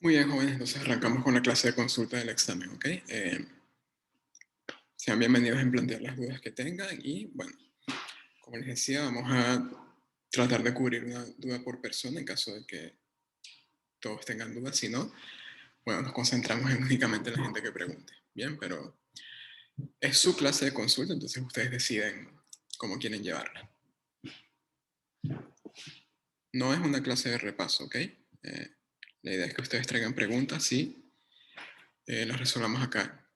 Muy bien, jóvenes, entonces arrancamos con la clase de consulta del examen, ¿ok? Sean bienvenidos en plantear las dudas que tengan y, bueno, como les decía, vamos a tratar de cubrir una duda por persona en caso de que todos tengan dudas. Si no, bueno, nos concentramos únicamente en la gente que pregunte. Bien, pero es su clase de consulta, entonces ustedes deciden cómo quieren llevarla. No es una clase de repaso, ¿ok? La idea es que ustedes traigan preguntas y las resolvamos acá.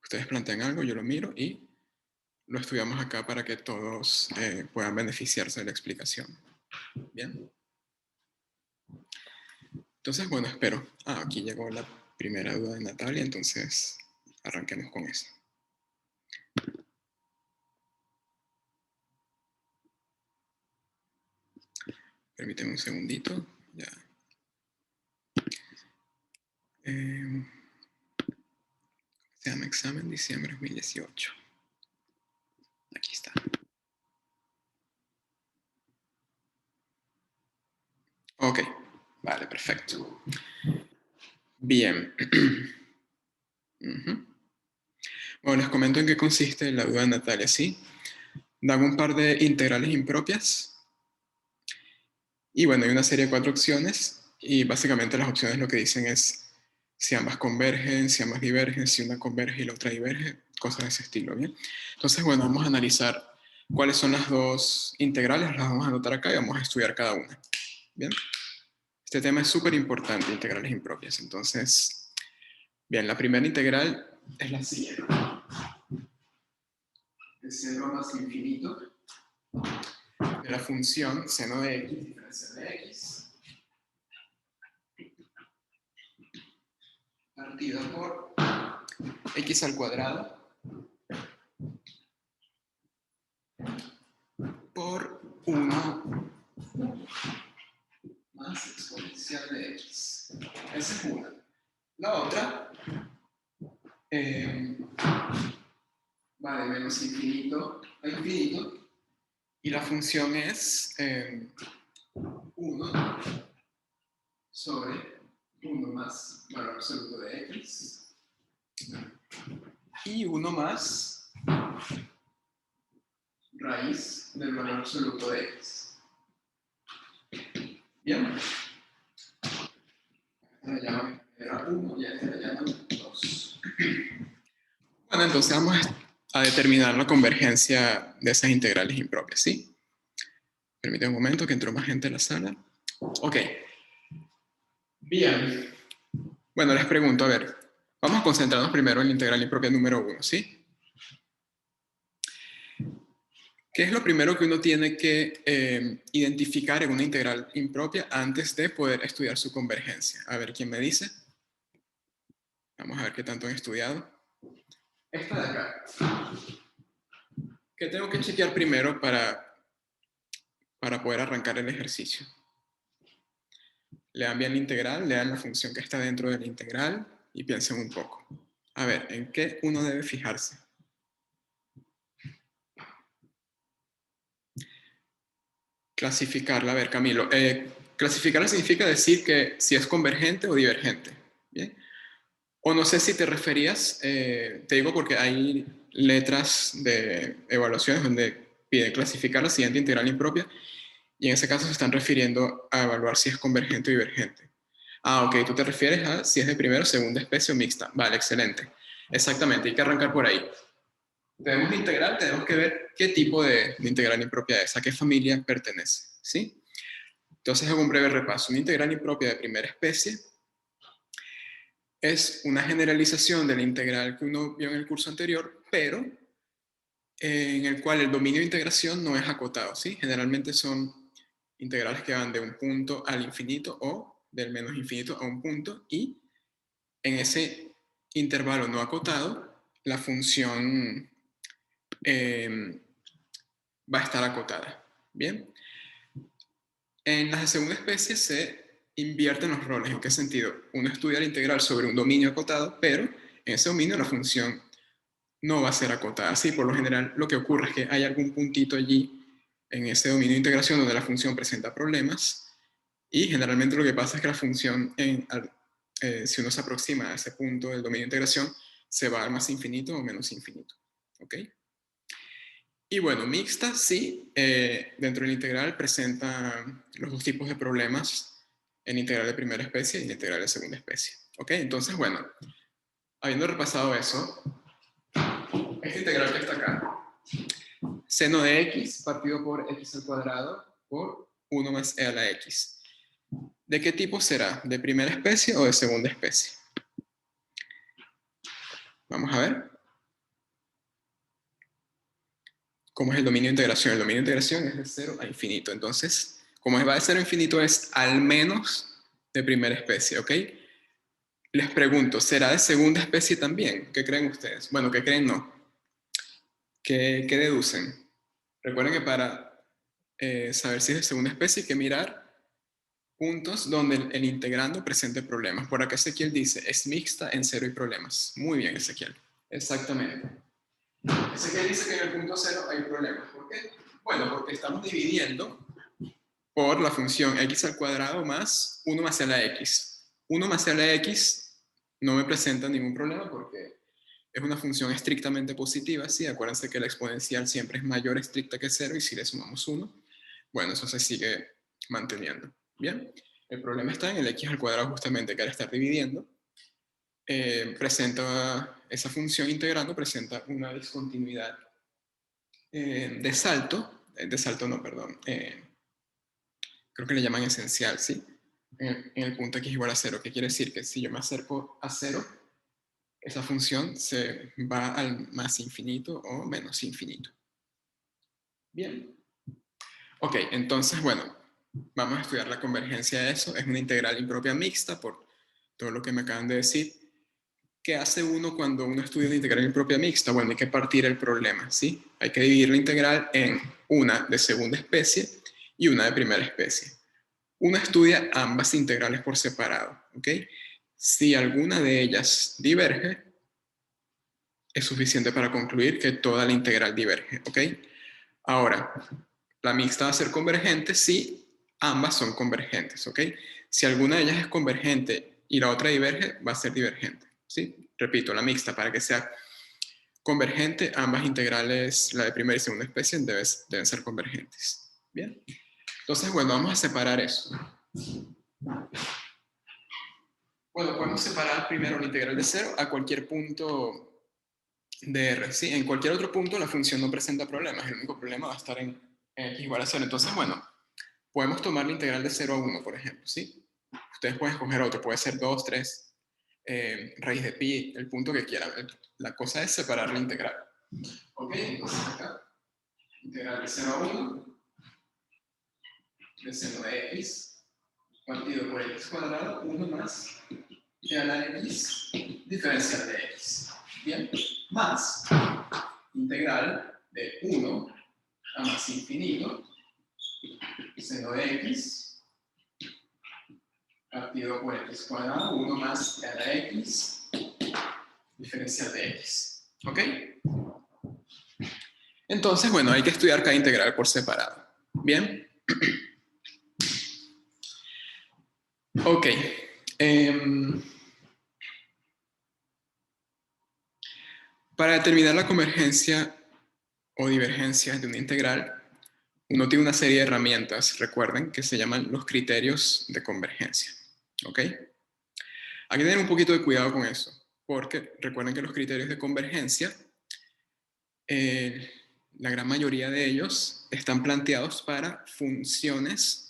Ustedes plantean algo, yo lo miro y lo estudiamos acá para que todos puedan beneficiarse de la explicación. Bien. Entonces, bueno, espero. Aquí llegó la primera duda de Natalia, entonces arranquemos con eso. Permíteme un segundito. Ya. Se llama examen diciembre 2018. Aquí está. Ok, vale, perfecto. Bien. Bueno, les comento en qué consiste la duda de Natalia, ¿sí? Dan un par de integrales impropias y bueno, hay una serie de 4 opciones y básicamente las opciones lo que dicen es si ambas convergen, si ambas divergen, si una converge y la otra diverge, cosas de ese estilo, ¿bien? Entonces, bueno, vamos a analizar cuáles son las dos integrales, las vamos a anotar acá y vamos a estudiar cada una, ¿bien? Este tema es súper importante, integrales impropias. Entonces, bien, la primera integral es la siguiente. De 0 más infinito de la función seno de x diferencial de x partida por x al cuadrado por 1 más exponencial de x. Esa es una. La otra va de menos infinito a infinito y la función es 1 sobre 1 más valor absoluto de x y 1 más raíz del valor absoluto de x. Bien. La llaman 1 y a esta la llaman 2. Bueno, entonces vamos a determinar la convergencia de esas integrales impropias, ¿sí? Permítame un momento que entró más gente en la sala. Ok. Bien. Bueno, les pregunto, a ver, vamos a concentrarnos primero en la integral impropia número 1, ¿sí? ¿Qué es lo primero que uno tiene que identificar en una integral impropia antes de poder estudiar su convergencia? A ver, ¿quién me dice? Vamos a ver qué tanto han estudiado. Esta de acá. ¿Qué tengo que chequear primero para poder arrancar el ejercicio? Lean bien la integral, lean la función que está dentro de la integral y piensen un poco. A ver, ¿en qué uno debe fijarse? Clasificarla. A ver, Camilo. Clasificarla significa decir que si es convergente o divergente. ¿Bien? O no sé si te referías, te digo porque hay letras de evaluaciones donde piden clasificar la siguiente integral impropia y en ese caso se están refiriendo a evaluar si es convergente o divergente. Ok, tú te refieres a si es de primera, segunda especie o mixta. Vale, excelente. Exactamente, hay que arrancar por ahí. Tenemos la integral, tenemos que ver qué tipo de integral impropia es, a qué familia pertenece, ¿sí? Entonces hago un breve repaso. Una integral impropia de primera especie es una generalización de la integral que uno vio en el curso anterior, pero en el cual el dominio de integración no es acotado, ¿sí? Generalmente son integrales que van de un punto al infinito o del menos infinito a un punto y en ese intervalo no acotado la función va a estar acotada. Bien. En las de segunda especie se invierten los roles. ¿En qué sentido? Uno estudia la integral sobre un dominio acotado, pero en ese dominio la función no va a ser acotada. Sí, por lo general lo que ocurre es que hay algún puntito allí en ese dominio de integración donde la función presenta problemas Y generalmente lo que pasa es que la función, si uno se aproxima a ese punto del dominio de integración, se va a más infinito o menos infinito. ¿Ok? Y bueno, mixta, sí, dentro del integral presenta los dos tipos de problemas, el integral de primera especie y el integral de segunda especie. ¿Ok? Entonces, bueno, habiendo repasado eso, este integral que está acá, seno de x partido por x al cuadrado por 1 más e a la x. ¿De qué tipo será? ¿De primera especie o de segunda especie? Vamos a ver. ¿Cómo es el dominio de integración? El dominio de integración es de 0 a infinito. Entonces, como va de 0 a infinito, es al menos de primera especie, ¿ok? Les pregunto, ¿será de segunda especie también? ¿Qué creen ustedes? Bueno, ¿qué creen? No. ¿Qué deducen? Recuerden que para saber si es de segunda especie hay que mirar puntos donde el integrando presente problemas. Por acá Ezequiel dice, es mixta en cero y problemas. Muy bien, Ezequiel. Exactamente. Ezequiel dice que en el punto cero hay problemas. ¿Por qué? Bueno, porque estamos dividiendo por la función x al cuadrado más 1 más a la x. 1 más a la x no me presenta ningún problema porque es una función estrictamente positiva, ¿sí? Acuérdense que la exponencial siempre es mayor estricta que 0 y si le sumamos 1, bueno, eso se sigue manteniendo. Bien, el problema está en el x al cuadrado justamente que al estar dividiendo, presenta esa función integrando, presenta una discontinuidad de salto no, perdón, creo que le llaman esencial, ¿sí? En el punto x igual a 0, que quiere decir que si yo me acerco a 0, esa función se va al más infinito o menos infinito. Bien. Ok, entonces, bueno, vamos a estudiar la convergencia de eso. Es una integral impropia mixta por todo lo que me acaban de decir. ¿Qué hace uno cuando uno estudia una integral impropia mixta? Bueno, hay que partir el problema, ¿sí? Hay que dividir la integral en una de segunda especie y una de primera especie. Uno estudia ambas integrales por separado, ¿ok? Si alguna de ellas diverge, es suficiente para concluir que toda la integral diverge, ¿ok? Ahora, la mixta va a ser convergente si ambas son convergentes, ¿ok? Si alguna de ellas es convergente y la otra diverge, va a ser divergente, ¿sí? Repito, la mixta, para que sea convergente, ambas integrales, la de primera y segunda especie, deben ser convergentes. Bien, entonces, bueno, vamos a separar eso. Bueno, podemos separar primero la integral de 0 a cualquier punto de R, ¿sí? En cualquier otro punto la función no presenta problemas, el único problema va a estar en x igual a 0. Entonces, bueno, podemos tomar la integral de 0 a 1, por ejemplo, ¿sí? Ustedes pueden escoger otro, puede ser 2, 3, raíz de pi, el punto que quieran. La cosa es separar la integral. Ok, entonces acá, integral de 0 a 1, de seno de x, partido por x cuadrado, 1 más e a la x, diferencial de x. Bien, más integral de 1 a más infinito, seno de x, partido por x cuadrado, 1 más e a la x, diferencial de x. ¿Ok? Entonces, bueno, hay que estudiar cada integral por separado. ¿Bien? Ok. Para determinar la convergencia o divergencia de una integral, uno tiene una serie de herramientas, recuerden, que se llaman los criterios de convergencia. ¿Ok? Hay que tener un poquito de cuidado con eso, porque recuerden que los criterios de convergencia, la gran mayoría de ellos están planteados para funciones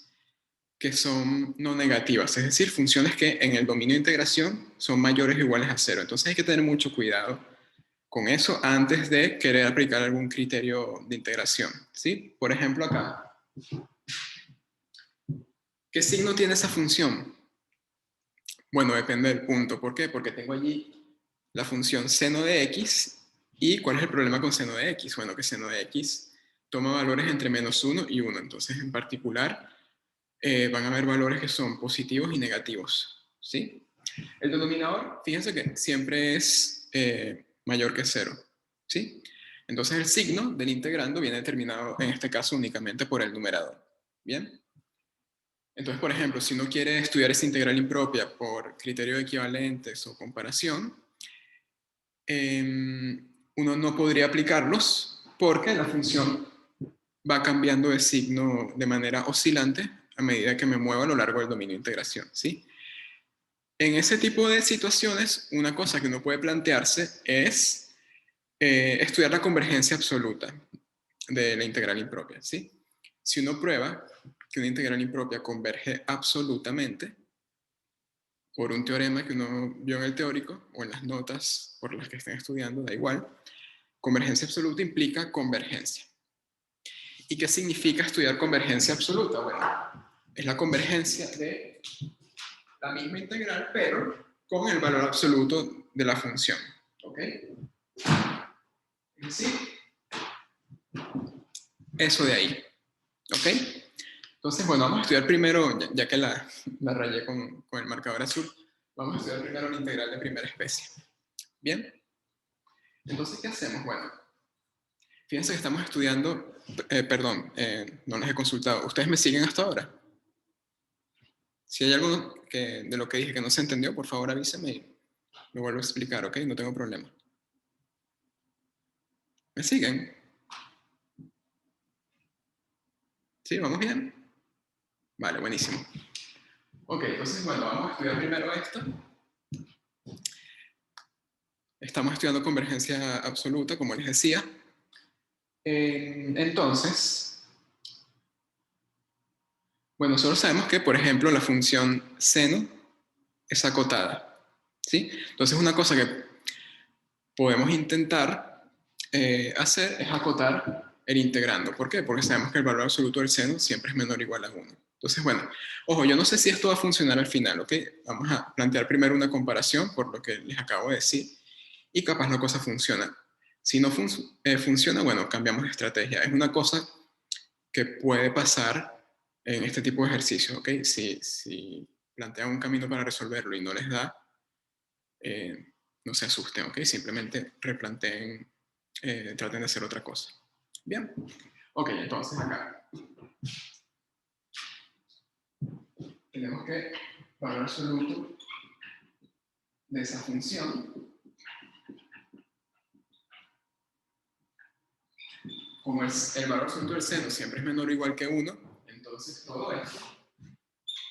que son no negativas, es decir, funciones que en el dominio de integración son mayores o iguales a 0. Entonces hay que tener mucho cuidado con eso antes de querer aplicar algún criterio de integración, ¿sí? Por ejemplo, acá. ¿Qué signo tiene esa función? Bueno, depende del punto. ¿Por qué? Porque tengo allí la función seno de x. ¿Y cuál es el problema con seno de x? Bueno, que seno de x toma valores entre menos 1 y 1. Entonces, en particular, van a haber valores que son positivos y negativos, ¿sí? El denominador, fíjense que siempre es mayor que 0, ¿sí? Entonces, el signo del integrando viene determinado, en este caso, únicamente por el numerador, ¿bien? Entonces, por ejemplo, si uno quiere estudiar esa integral impropia por criterio de equivalentes o comparación, uno no podría aplicarlos porque la función va cambiando de signo de manera oscilante a medida que me muevo a lo largo del dominio de integración, ¿sí? En ese tipo de situaciones, una cosa que uno puede plantearse es estudiar la convergencia absoluta de la integral impropia, ¿sí? Si uno prueba que una integral impropia converge absolutamente por un teorema que uno vio en el teórico o en las notas por las que estén estudiando, da igual, convergencia absoluta implica convergencia. ¿Y qué significa estudiar convergencia absoluta? Bueno, es la convergencia de la misma integral, pero con el valor absoluto de la función. ¿Ok? ¿Sí? Eso de ahí. ¿Ok? Entonces, bueno, vamos a estudiar primero, ya que la rayé con el marcador azul, vamos a estudiar primero la integral de primera especie. ¿Bien? Entonces, ¿qué hacemos? Bueno, fíjense que estamos estudiando, perdón, no les he consultado. ¿Ustedes me siguen hasta ahora? Si hay algo de lo que dije que no se entendió, por favor avíseme y lo vuelvo a explicar, ¿ok? No tengo problema. ¿Me siguen? ¿Sí? ¿Vamos bien? Vale, buenísimo. Ok, entonces, bueno, vamos a estudiar primero esto. Estamos estudiando convergencia absoluta, como les decía. Entonces, bueno, nosotros sabemos que, por ejemplo, la función seno es acotada, ¿sí? Entonces, una cosa que podemos intentar hacer es acotar el integrando. ¿Por qué? Porque sabemos que el valor absoluto del seno siempre es menor o igual a 1. Entonces, bueno, ojo, yo no sé si esto va a funcionar al final, ¿ok? Vamos a plantear primero una comparación por lo que les acabo de decir y capaz la cosa funciona. Si no funciona, bueno, cambiamos de estrategia. Es una cosa que puede pasar en este tipo de ejercicios, ¿ok? Si plantean un camino para resolverlo y no les da, no se asusten, ¿ok? Simplemente replanteen, traten de hacer otra cosa. Bien. Ok, entonces acá tenemos que valor absoluto de esa función, como el valor absoluto del seno siempre es menor o igual que 1, entonces todo esto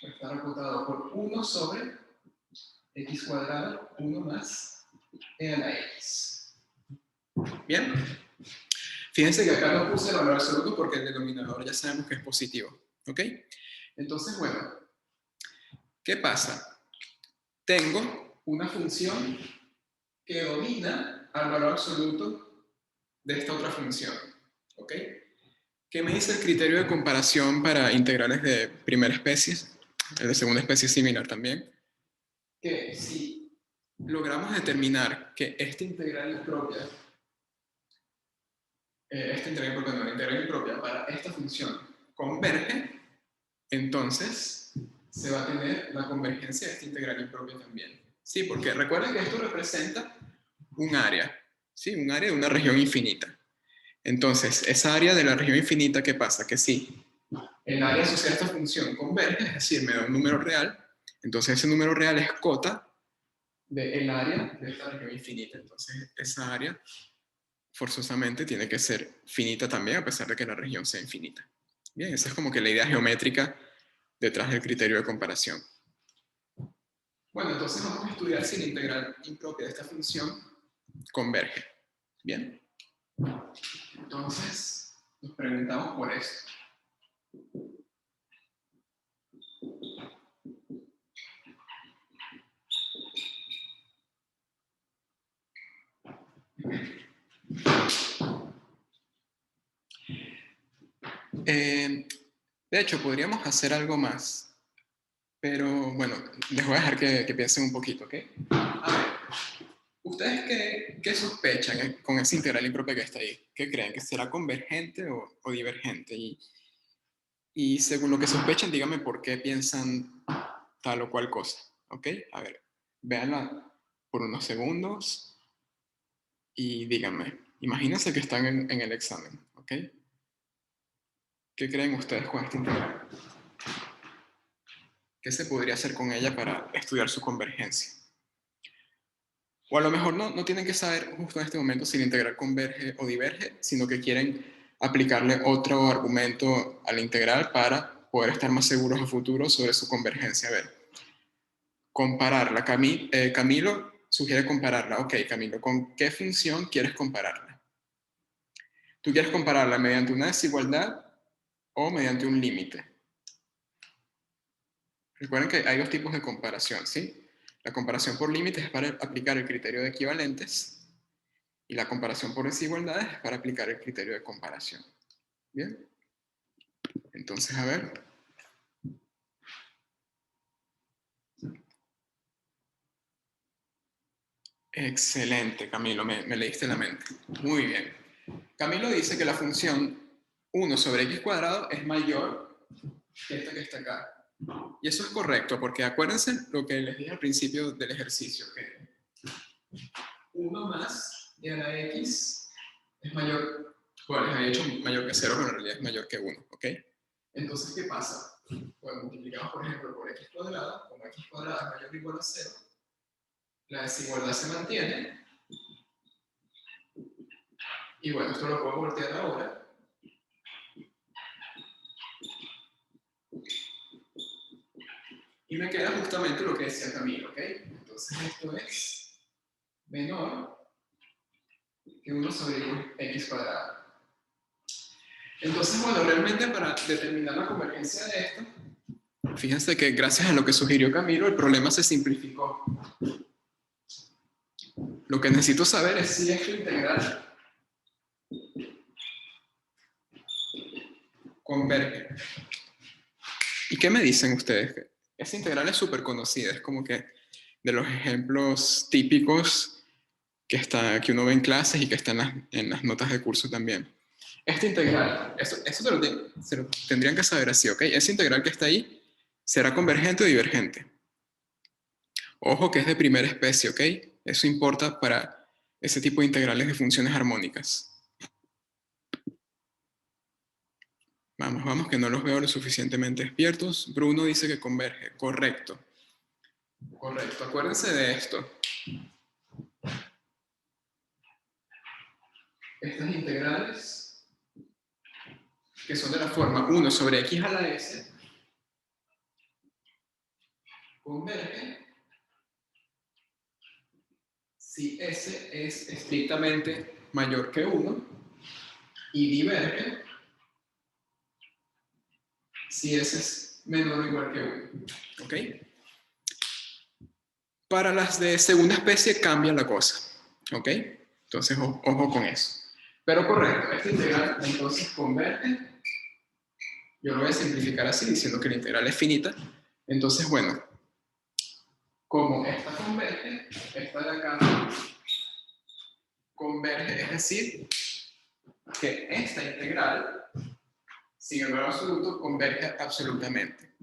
va a estar acotado por 1 sobre x cuadrado, 1 más e a la x. Bien. Fíjense que acá no puse el valor absoluto porque el denominador ya sabemos que es positivo. ¿Ok? Entonces, bueno, ¿qué pasa? Tengo una función que domina al valor absoluto de esta otra función. ¿Ok? ¿Qué me dice el criterio de comparación para integrales de primera especie? El de segunda especie es similar también. Que si logramos determinar que esta integral impropia, la integral impropia para esta función converge, entonces se va a tener la convergencia de esta integral impropia también. Sí, porque recuerden que esto representa un área, ¿sí? Un área de una región infinita. Entonces, esa área de la región infinita, ¿qué pasa? Que si el área asociada a esta función converge, es decir, me da un número real, entonces ese número real es cota del área de esta región infinita. Entonces, esa área forzosamente tiene que ser finita también, a pesar de que la región sea infinita. Bien, esa es como que la idea geométrica detrás del criterio de comparación. Bueno, entonces vamos a estudiar si la integral impropia de esta función converge. Bien. Entonces, nos preguntamos por esto. De hecho, podríamos hacer algo más, pero bueno, les voy a dejar que piensen un poquito, ¿ok? A ver, ¿ustedes qué sospechan con esa integral impropia que está ahí? ¿Qué creen? ¿Que será convergente o divergente? Y según lo que sospechan, díganme por qué piensan tal o cual cosa, ¿ok? A ver, véanla por unos segundos y díganme. Imagínense que están en el examen, ¿ok? ¿Qué creen ustedes con esta integral? ¿Qué se podría hacer con ella para estudiar su convergencia? O a lo mejor no tienen que saber justo en este momento si la integral converge o diverge, sino que quieren aplicarle otro argumento a la integral para poder estar más seguros a futuro sobre su convergencia. A ver, compararla. Camilo sugiere compararla. Ok, Camilo, ¿con qué función quieres compararla? ¿Tú quieres compararla mediante una desigualdad o mediante un límite? Recuerden que hay dos tipos de comparación, ¿sí? La comparación por límites es para aplicar el criterio de equivalentes y la comparación por desigualdades es para aplicar el criterio de comparación. ¿Bien? Entonces, a ver. Excelente, Camilo, me leíste la mente. Muy bien. Camilo dice que la función 1 sobre x cuadrado es mayor que esta que está acá. Y eso es correcto, porque acuérdense lo que les dije al principio del ejercicio, que 1 más de a la x es mayor, bueno, les había hecho mayor que 0, pero en realidad es mayor que 1, ¿ok? Entonces, ¿qué pasa? Pues multiplicamos, por ejemplo, por x cuadrado, como x cuadrado es mayor o igual a 0, la desigualdad se mantiene, y bueno, esto lo puedo voltear ahora, y me queda justamente lo que decía Camilo, ¿ok? Entonces esto es menor que 1 sobre x cuadrado. Entonces, bueno, realmente para determinar la convergencia de esto, fíjense que gracias a lo que sugirió Camilo, el problema se simplificó. Lo que necesito saber es si esto integral converge. ¿Y qué me dicen ustedes? Esta integral es súper conocida, es como que de los ejemplos típicos que uno ve en clases y que están en las notas de curso también. Esta integral, eso se lo tendrían que saber así, ¿ok? Esa integral que está ahí, ¿será convergente o divergente? Ojo que es de primera especie, ¿ok? Eso importa para ese tipo de integrales de funciones armónicas. Vamos, que no los veo lo suficientemente despiertos. Bruno dice que converge. Correcto. Correcto. Acuérdense de esto. Estas integrales, que son de la forma 1 sobre x a la s, convergen si s es estrictamente mayor que 1 y divergen si s es menor o igual que 1. ¿Ok? Para las de segunda especie cambia la cosa. ¿Ok? Entonces, ojo con eso. Pero correcto, esta integral entonces converge. Yo lo voy a simplificar así, diciendo que la integral es finita. Entonces, bueno, como esta converge, esta de acá converge, es decir, que esta integral, sin el valor absoluto, converge absolutamente.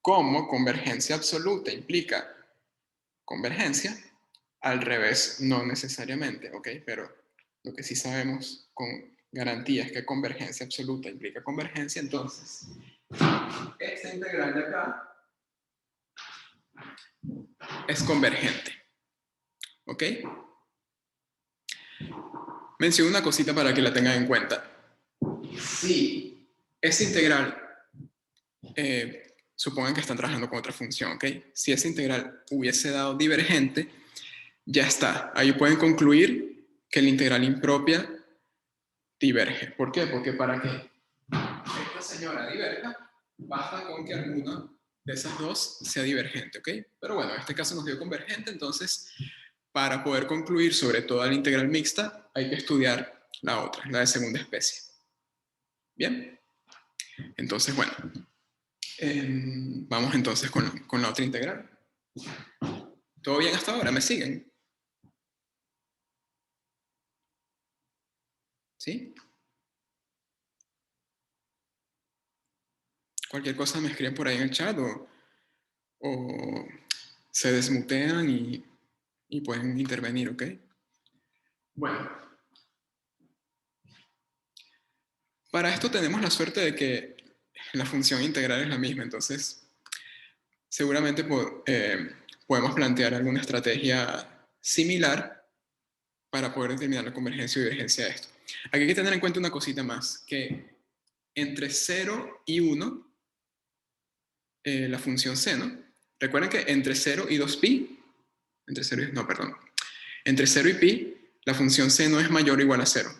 Como convergencia absoluta implica convergencia, al revés, no necesariamente, ¿ok? Pero lo que sí sabemos con garantía es que convergencia absoluta implica convergencia, entonces esta integral de acá es convergente, ¿ok? Menciono una cosita para que la tengan en cuenta. Si esa integral, supongan que están trabajando con otra función, ¿ok? Si esa integral hubiese dado divergente, ya está. Ahí pueden concluir que la integral impropia diverge. ¿Por qué? Porque para que esta señora diverja, basta con que alguna de esas dos sea divergente, ¿ok? Pero bueno, en este caso nos dio convergente, entonces para poder concluir sobre toda la integral mixta hay que estudiar la otra, la de segunda especie. Bien, entonces bueno, vamos entonces con la otra integral. ¿Todo bien hasta ahora? ¿Me siguen? ¿Sí? Cualquier cosa me escriben por ahí en el chat o se desmutean y pueden intervenir, ¿ok? Bueno, para esto tenemos la suerte de que la función integral es la misma, entonces seguramente podemos plantear alguna estrategia similar para poder determinar la convergencia o divergencia de esto. Aquí hay que tener en cuenta una cosita más, que entre 0 y 1, la función seno, recuerden que entre 0 y 2pi, entre 0 y, no, perdón, entre 0 y pi, la función seno es mayor o igual a 0.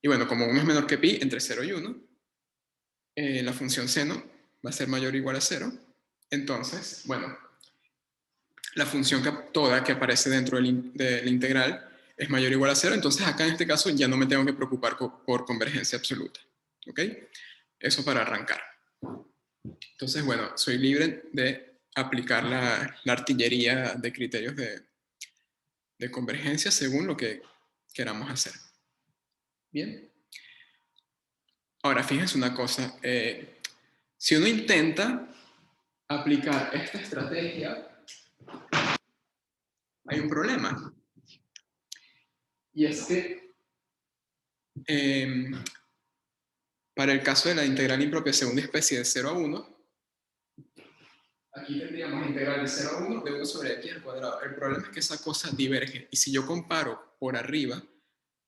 Y bueno, como 1 es menor que pi, entre 0 y 1, la función seno va a ser mayor o igual a 0. Entonces, bueno, la función toda que aparece dentro del integral es mayor o igual a 0. Entonces acá en este caso ya no me tengo que preocupar por convergencia absoluta. ¿Ok? Eso para arrancar. Entonces, bueno, soy libre de aplicar la artillería de criterios de convergencia según lo que queramos hacer. Bien. Ahora, fíjense una cosa. Si uno intenta aplicar esta estrategia, hay un problema. Y es que para el caso de la integral impropia segunda especie de 0 a 1, aquí tendríamos la integral de 0 a 1 de 1 sobre x al cuadrado. El problema es que esa cosa diverge. Y si yo comparo por arriba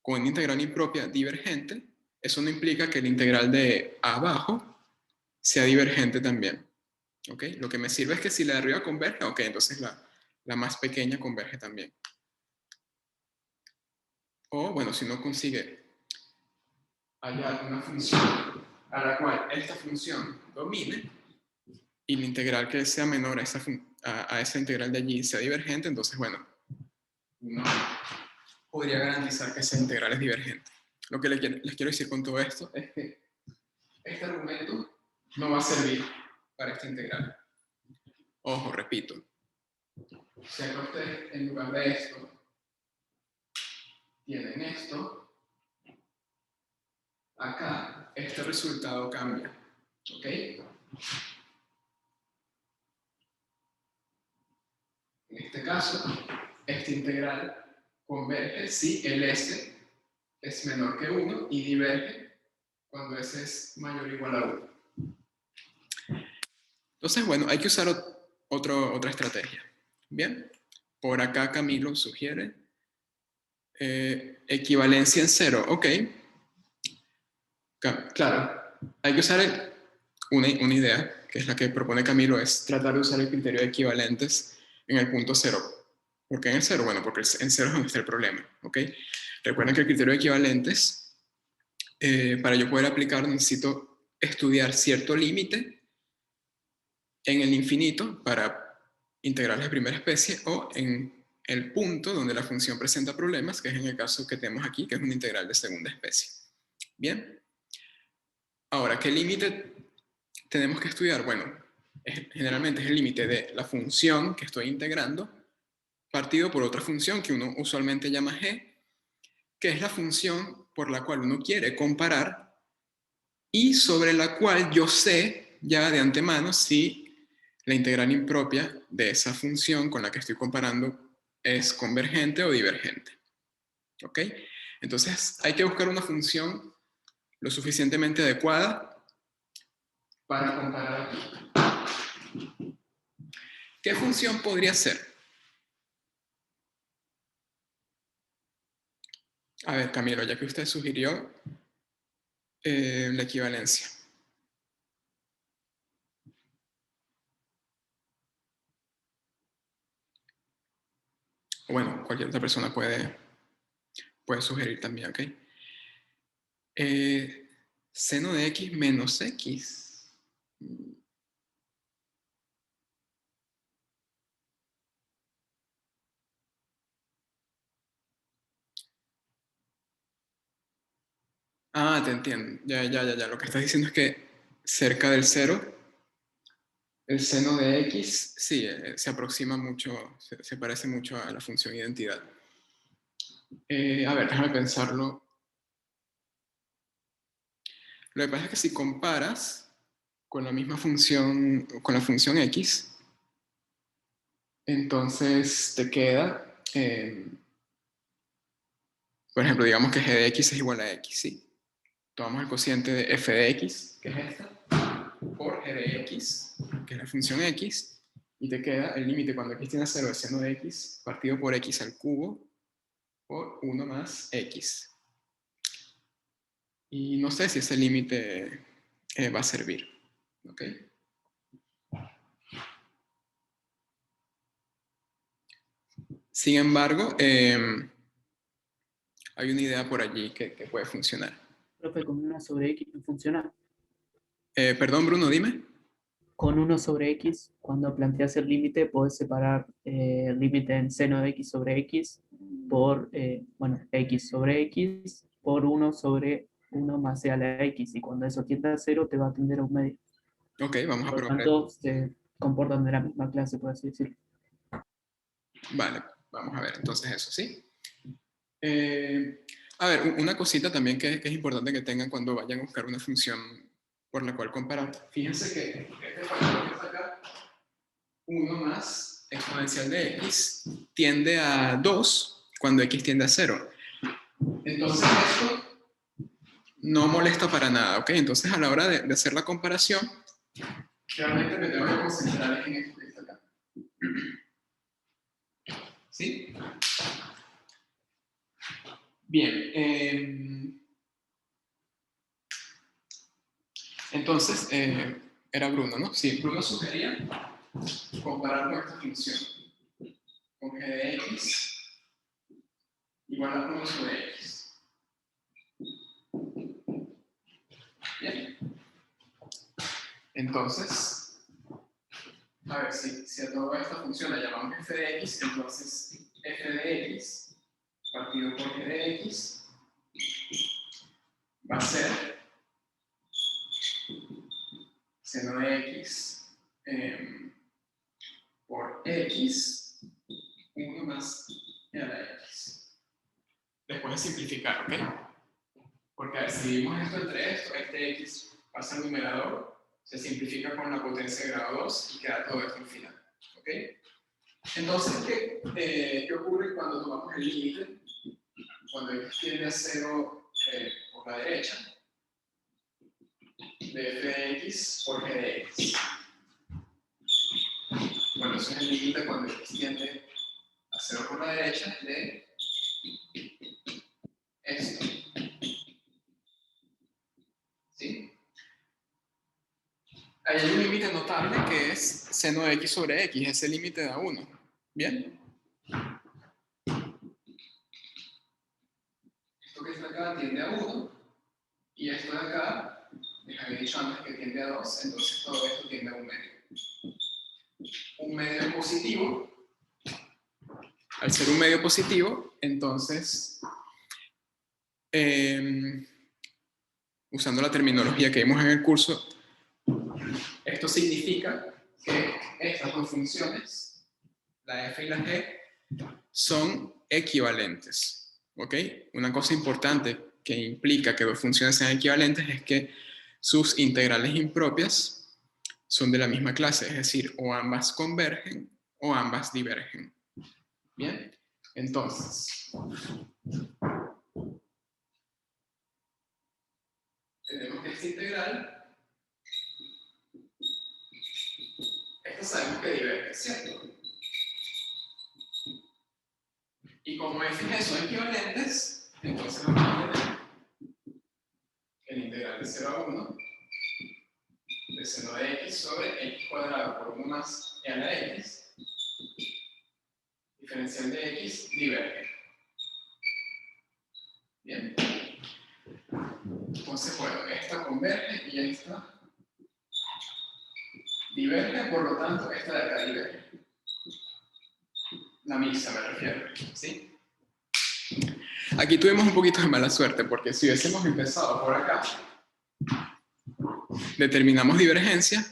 con una integral impropia divergente, eso no implica que la integral de abajo sea divergente también. ¿Ok? Lo que me sirve es que si la de arriba converge, ok, entonces la más pequeña converge también. O, bueno, si no consigue hallar una función a la cual esta función domine y la integral que sea menor a esa integral de allí sea divergente, entonces, bueno, uno podría garantizar que esa integral es divergente. Lo que les quiero decir con todo esto es que este argumento no va a servir para esta integral. Ojo, repito. Si acá ustedes, en lugar de esto, tienen esto, acá este resultado cambia. ¿Ok? En este caso, esta integral converge si el s es menor que 1 y diverge cuando s es mayor o igual a 1. Entonces, bueno, hay que usar otra estrategia. Bien, por acá Camilo sugiere equivalencia en 0. Ok, claro, hay que usar una idea, que es la que propone Camilo, es tratar de usar el criterio de equivalentes en el punto 0. ¿Por qué en el 0? Bueno, porque en 0 es donde está el problema. ¿Ok? Recuerden que el criterio de equivalentes, para yo poder aplicar, necesito estudiar cierto límite en el infinito para integrales de primera especie o en el punto donde la función presenta problemas, que es en el caso que tenemos aquí, que es una integral de segunda especie. Bien. Ahora, ¿qué límite tenemos que estudiar? Bueno, generalmente es el límite de la función que estoy integrando partido por otra función que uno usualmente llama g, que es la función por la cual uno quiere comparar y sobre la cual yo sé ya de antemano si la integral impropia de esa función con la que estoy comparando es convergente o divergente. ¿Ok? Entonces hay que buscar una función lo suficientemente adecuada para comparar aquí. ¿Qué función podría ser? A ver, Camilo, ya que usted sugirió la equivalencia. O bueno, cualquier otra persona puede sugerir también, ¿ok? Seno de x menos x. Ah, te entiendo. Ya. Lo que estás diciendo es que cerca del 0, el seno de x, sí, se aproxima mucho, se parece mucho a la función identidad. A ver, déjame pensarlo. Lo que pasa es que si comparas con la misma función, con la función x, entonces te queda, por ejemplo, digamos que g de x es igual a x, ¿sí? Tomamos el cociente de f de x, que es esta, por g de x, que es la función x, y te queda el límite cuando x tiende a 0 de seno de x partido por x al cubo por 1 más x. Y no sé si ese límite va a servir. ¿Ok? Sin embargo, hay una idea por allí que puede funcionar. Profe, con 1 sobre x no funciona. Perdón, Bruno, dime. Con 1 sobre x, cuando planteas el límite, podés separar el límite en seno de x sobre x por, bueno, x sobre x por 1 sobre 1 más c a la x. Y cuando eso tiende a 0, te va a tender a un medio. Ok, vamos a Por lo probar. tanto, se comportan de la misma clase, por así decirlo. Vale, vamos a ver entonces eso, ¿sí? A ver, una cosita también que es importante que tengan cuando vayan a buscar una función por la cual comparar. Fíjense que este factor que está acá, 1 más exponencial de x, tiende a 2 cuando x tiende a 0. Entonces esto no molesta para nada, ¿ok? Entonces a la hora de hacer la comparación, realmente me tengo que concentrar en esto que está acá. ¿Sí? Bien. Entonces, era Bruno, ¿no? Sí, Bruno sugería comparar con esta función. Con g de x igual a 1 sobre x. Bien. Entonces, a ver, si a toda esta función la llamamos f de x, entonces f de x partido por g de x va a ser seno de x por x 1 más e a la x. Después de simplificar, ¿ok? Porque a ver, si dividimos esto entre esto, este x pasa al numerador, se simplifica con la potencia de grado 2 y queda todo esto al final. ¿Ok? Entonces, ¿qué ocurre cuando tomamos el límite? Cuando x tiende a 0 por la derecha, de f de x por g de x. Bueno, eso es el límite cuando x tiende a 0 por la derecha de esto. ¿Sí? Hay un límite notable que es seno de x sobre x, ese límite da 1. ¿Bien? Esto que está acá tiende a 1 y esto de acá, les había dicho antes que tiende a 2, entonces todo esto tiende a un medio. Un medio es positivo. Al ser un medio positivo, entonces, usando la terminología que vimos en el curso, esto significa que estas dos funciones, la f y la g, son equivalentes. ¿Ok? Una cosa importante que implica que dos funciones sean equivalentes es que sus integrales impropias son de la misma clase, es decir, o ambas convergen o ambas divergen. Bien, entonces, tenemos que esta integral, esta sabemos que diverge, ¿cierto? Y como f y g son equivalentes, entonces vamos a tener el integral de 0 a 1 de seno de x sobre x cuadrado por 1 más e a la x, diferencial de x, diverge. Bien. Entonces, bueno, esta converge y esta diverge, por lo tanto, esta de acá diverge. La mixta me refiero, ¿sí? Aquí tuvimos un poquito de mala suerte, porque si hubiésemos empezado por acá, determinamos divergencia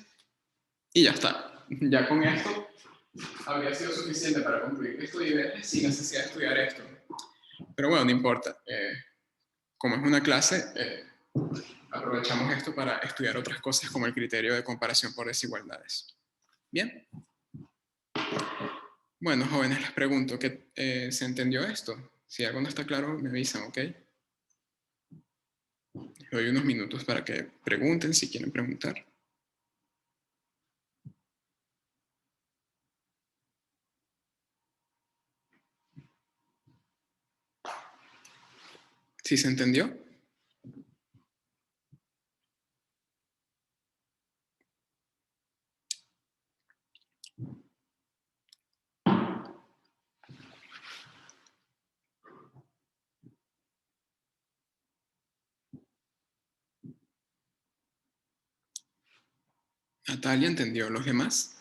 y ya está. Ya con esto habría sido suficiente para concluir que esto diverge sin necesidad de estudiar esto. Pero bueno, no importa. Como es una clase, aprovechamos esto para estudiar otras cosas como el criterio de comparación por desigualdades. Bien. Bueno, jóvenes, les pregunto, ¿se entendió esto? Si algo no está claro, me avisan, ¿ok? Les doy unos minutos para que pregunten si quieren preguntar. ¿Sí se entendió? Natalia entendió. ¿Los demás?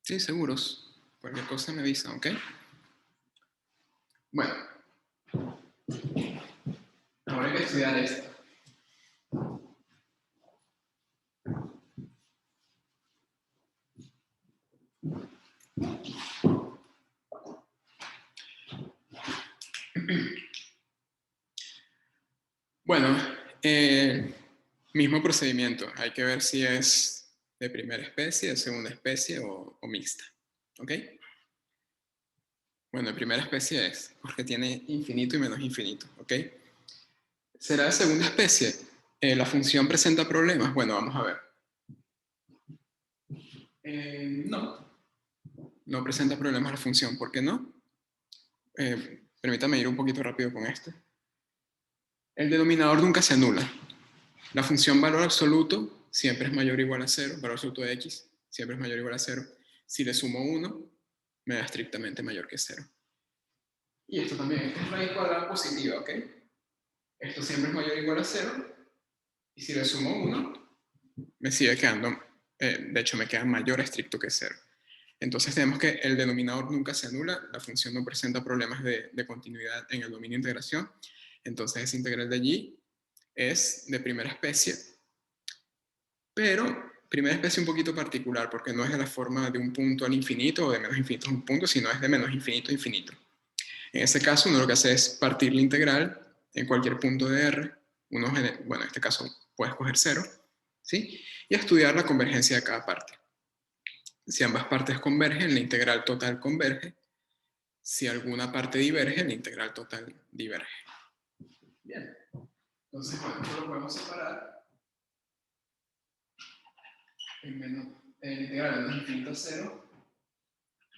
Sí, seguros. Cualquier cosa me avisan, ¿ok? Bueno, ahora hay que estudiar esto. Bueno, mismo procedimiento. Hay que ver si es de primera especie, de segunda especie o mixta. ¿Ok? Bueno, de primera especie es porque tiene infinito y menos infinito. ¿Ok? ¿Será de segunda especie? ¿La función presenta problemas? Bueno, vamos a ver. No. No presenta problemas la función. ¿Por qué no? Permítame ir un poquito rápido con este. El denominador nunca se anula. La función valor absoluto siempre es mayor o igual a 0, valor absoluto de x siempre es mayor o igual a 0. Si le sumo 1, me da estrictamente mayor que 0. Y esto también, esta es raíz cuadrada positiva, ¿ok? Esto siempre es mayor o igual a 0. Y si le sumo 1, me sigue quedando, de hecho me queda mayor a estricto que 0. Entonces tenemos que el denominador nunca se anula, la función no presenta problemas de continuidad en el dominio de integración. Entonces esa integral de allí es de primera especie, pero primera especie un poquito particular, porque no es de la forma de un punto al infinito o de menos infinito a un punto, sino es de menos infinito a infinito. En ese caso, uno lo que hace es partir la integral en cualquier punto de R. Uno, bueno, en este caso puedes coger 0, ¿sí? Y estudiar la convergencia de cada parte. Si ambas partes convergen, la integral total converge. Si alguna parte diverge, la integral total diverge. Bien. Entonces, bueno, esto lo podemos separar en integral de menos infinito a 0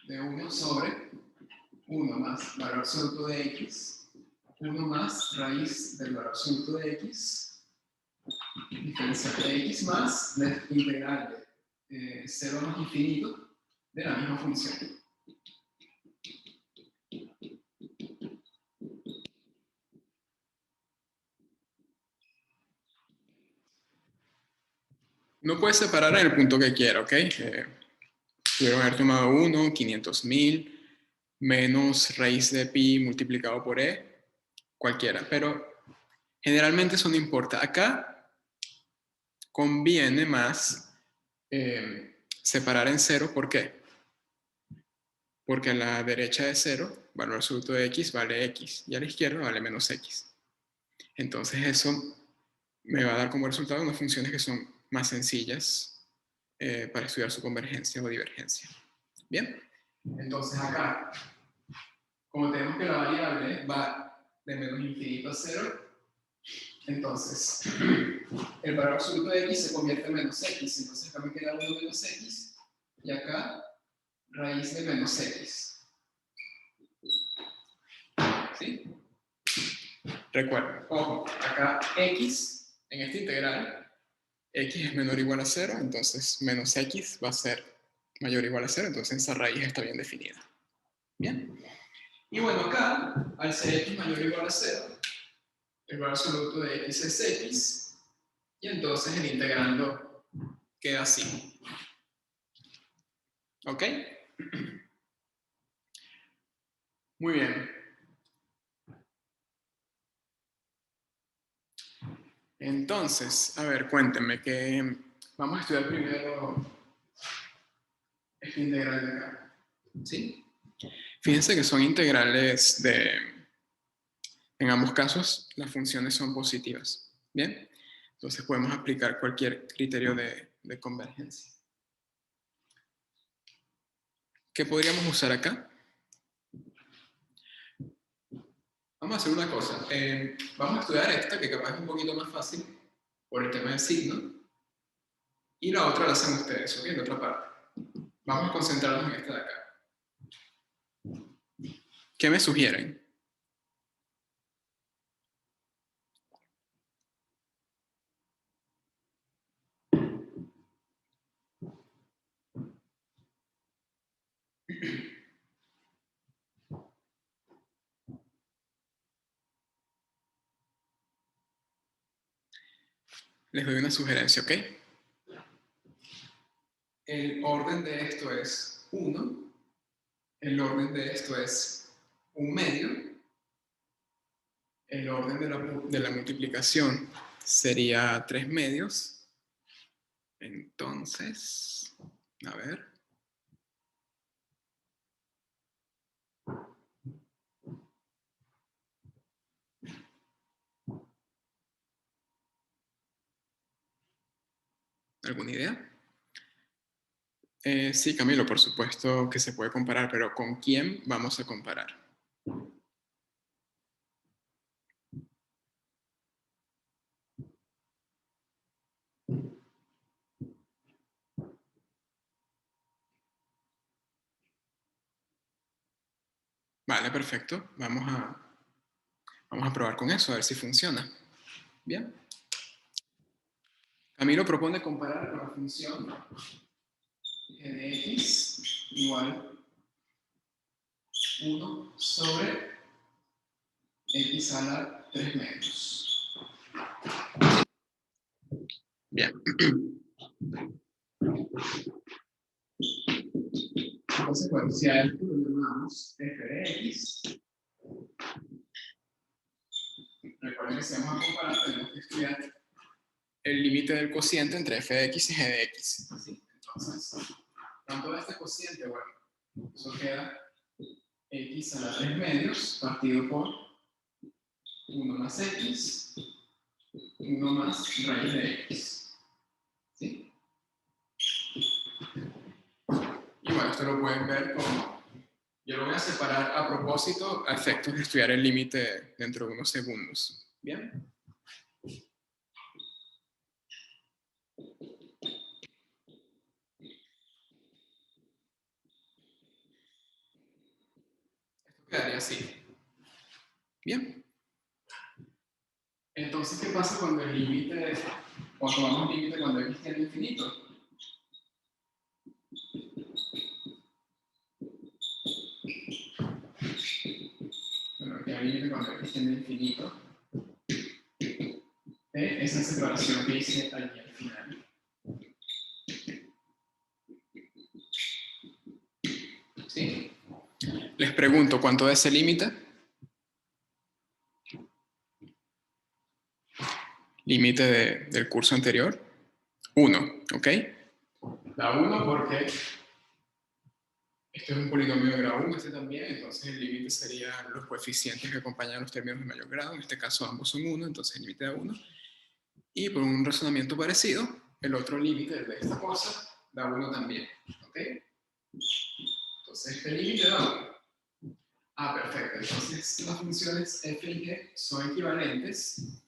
de 1 sobre 1 más valor absoluto de x, 1 más raíz del valor absoluto de x, diferencial de x más la integral de 0 más infinito de la misma función. No puedes separar en el punto que quiera, ¿ok? Pudieron haber tomado 1, 500.000, menos raíz de pi multiplicado por e, cualquiera, pero generalmente eso no importa. Acá conviene más separar en 0, ¿por qué? Porque a la derecha de 0, valor absoluto de x vale x, y a la izquierda vale menos x. Entonces eso me va a dar como resultado unas funciones que son más sencillas para estudiar su convergencia o divergencia. Bien, entonces acá, como tenemos que la variable va de menos infinito a 0, entonces el valor absoluto de x se convierte en menos x, entonces acá me queda 1 menos x, y acá raíz de menos x. ¿Sí? Recuerden, ojo, acá x, en esta integral, x es menor o igual a 0, entonces menos x va a ser mayor o igual a 0, entonces esa raíz está bien definida. Bien. Y bueno, acá, al ser x mayor o igual a 0, el valor absoluto de x es x, y entonces el integrando queda así. ¿Ok? Muy bien. Entonces, a ver, cuéntenme que vamos a estudiar primero esta integral de acá. ¿Sí? Fíjense que son integrales en ambos casos, las funciones son positivas. ¿Bien? Entonces podemos aplicar cualquier criterio de convergencia. ¿Qué podríamos usar acá? Vamos a hacer una cosa. Vamos a estudiar esta, que capaz es un poquito más fácil por el tema del signo. Y la otra la hacen ustedes, ¿ok? La otra parte. Vamos a concentrarnos en esta de acá. ¿Qué me sugieren? Les doy una sugerencia, ¿ok? El orden de esto es 1, el orden de esto es 1/2, el orden de la multiplicación sería 3/2. Entonces, a ver. ¿Alguna idea? Sí, Camilo, por supuesto que se puede comparar, pero ¿con quién vamos a comparar? Vale, perfecto. Vamos a probar con eso, a ver si funciona. Bien. Camilo propone comparar con la función g de x igual 1 sobre x a la 3/2. Bien. Entonces, bueno, si a esto lo llamamos f de x, recuerden que si vamos a comparar, tenemos que estudiar el límite del cociente entre f de x y g de x. ¿Sí? Entonces, ¿cuánto da este cociente? Bueno, eso queda x a la 3/2 partido por 1 más x, 1 más raíz de x. ¿Sí? Y bueno, esto lo pueden ver como... Yo lo voy a separar a propósito a efectos de estudiar el límite dentro de unos segundos. ¿Bien? Esto quedaría así. ¿Bien? Entonces, ¿qué pasa cuando el límite, o tomamos límite cuando x tiende a infinito? Bueno, aquí hay límite cuando x tiende a infinito. Esa separación que hice allí al final. ¿Sí? Les pregunto, ¿cuánto es ese límite? Límite del curso anterior. 1, ¿ok? Da 1 porque este es un polinomio de grado 1, este también, entonces el límite sería los coeficientes que acompañan los términos de mayor grado, en este caso ambos son 1, entonces el límite da 1. Y por un razonamiento parecido, el otro límite de esta cosa da 1 también, ¿ok? Entonces este límite da 1. Ah, perfecto, entonces las funciones f y g son equivalentes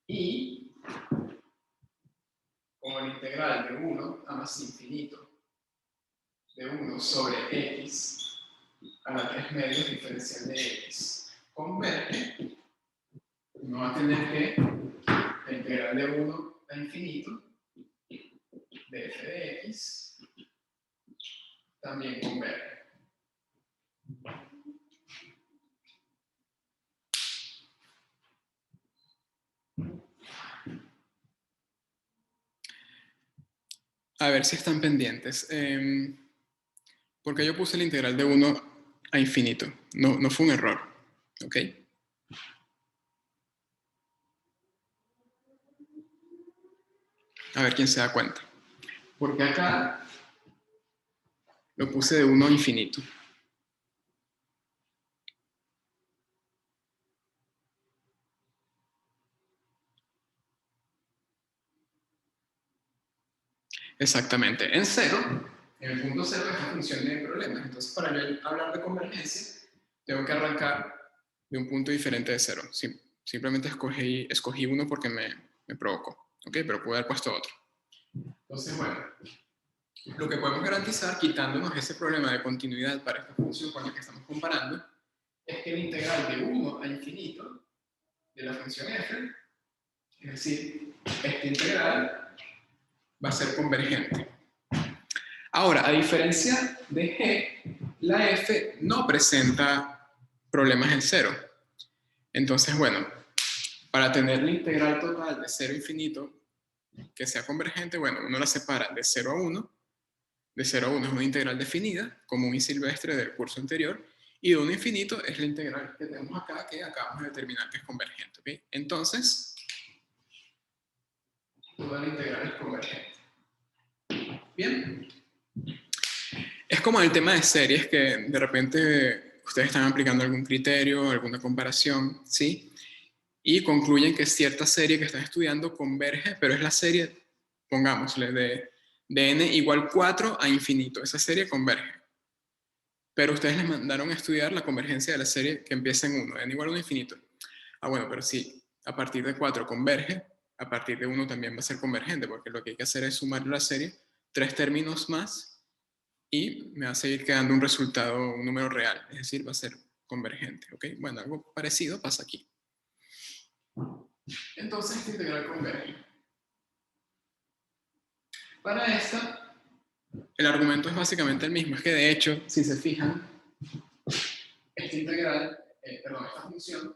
y como el integral de 1 a más infinito de 1 sobre x a la 3/2 diferencial de x converge, uno va a tener que la integral de 1 a infinito de f de x también converge. A ver si están pendientes. Porque yo puse la integral de 1 a infinito. No fue un error. ¿Ok? A ver quién se da cuenta. Porque acá lo puse de 1 a infinito. Exactamente. En 0, en el punto 0 esta función tiene problemas. Entonces, para yo hablar de convergencia, tengo que arrancar de un punto diferente de 0. Simplemente escogí 1 porque me provocó. ¿Ok? Pero puedo haber puesto otro. Entonces, bueno, lo que podemos garantizar, quitándonos ese problema de continuidad para esta función con la que estamos comparando, es que el integral de 1 a infinito de la función f, es decir, este integral va a ser convergente. Ahora, a diferencia de g, la f no presenta problemas en cero. Entonces, bueno, para tener la integral total de 0 a infinito que sea convergente, bueno, uno la separa de 0 a 1. De 0 a 1 es una integral definida, común y silvestre del curso anterior, y de 1 a infinito es la integral que tenemos acá, que acabamos de determinar que es convergente. ¿Okay? Entonces, toda la integral es convergente. Bien. Es como el tema de series que de repente ustedes están aplicando algún criterio, alguna comparación, ¿sí? Y concluyen que cierta serie que están estudiando converge, pero es la serie, pongámosle, de n igual 4 a infinito. Esa serie converge. Pero ustedes les mandaron a estudiar la convergencia de la serie que empieza en 1, n igual a 1 infinito. Ah, bueno, pero si a partir de 4 converge, a partir de 1 también va a ser convergente, porque lo que hay que hacer es sumar la serie 3 términos más y me va a seguir quedando un resultado, un número real, es decir, va a ser convergente. ¿Ok? Bueno, algo parecido pasa aquí. Entonces, esta integral converge. Para esta, el argumento es básicamente el mismo. Es que de hecho, si se fijan, esta integral, esta función,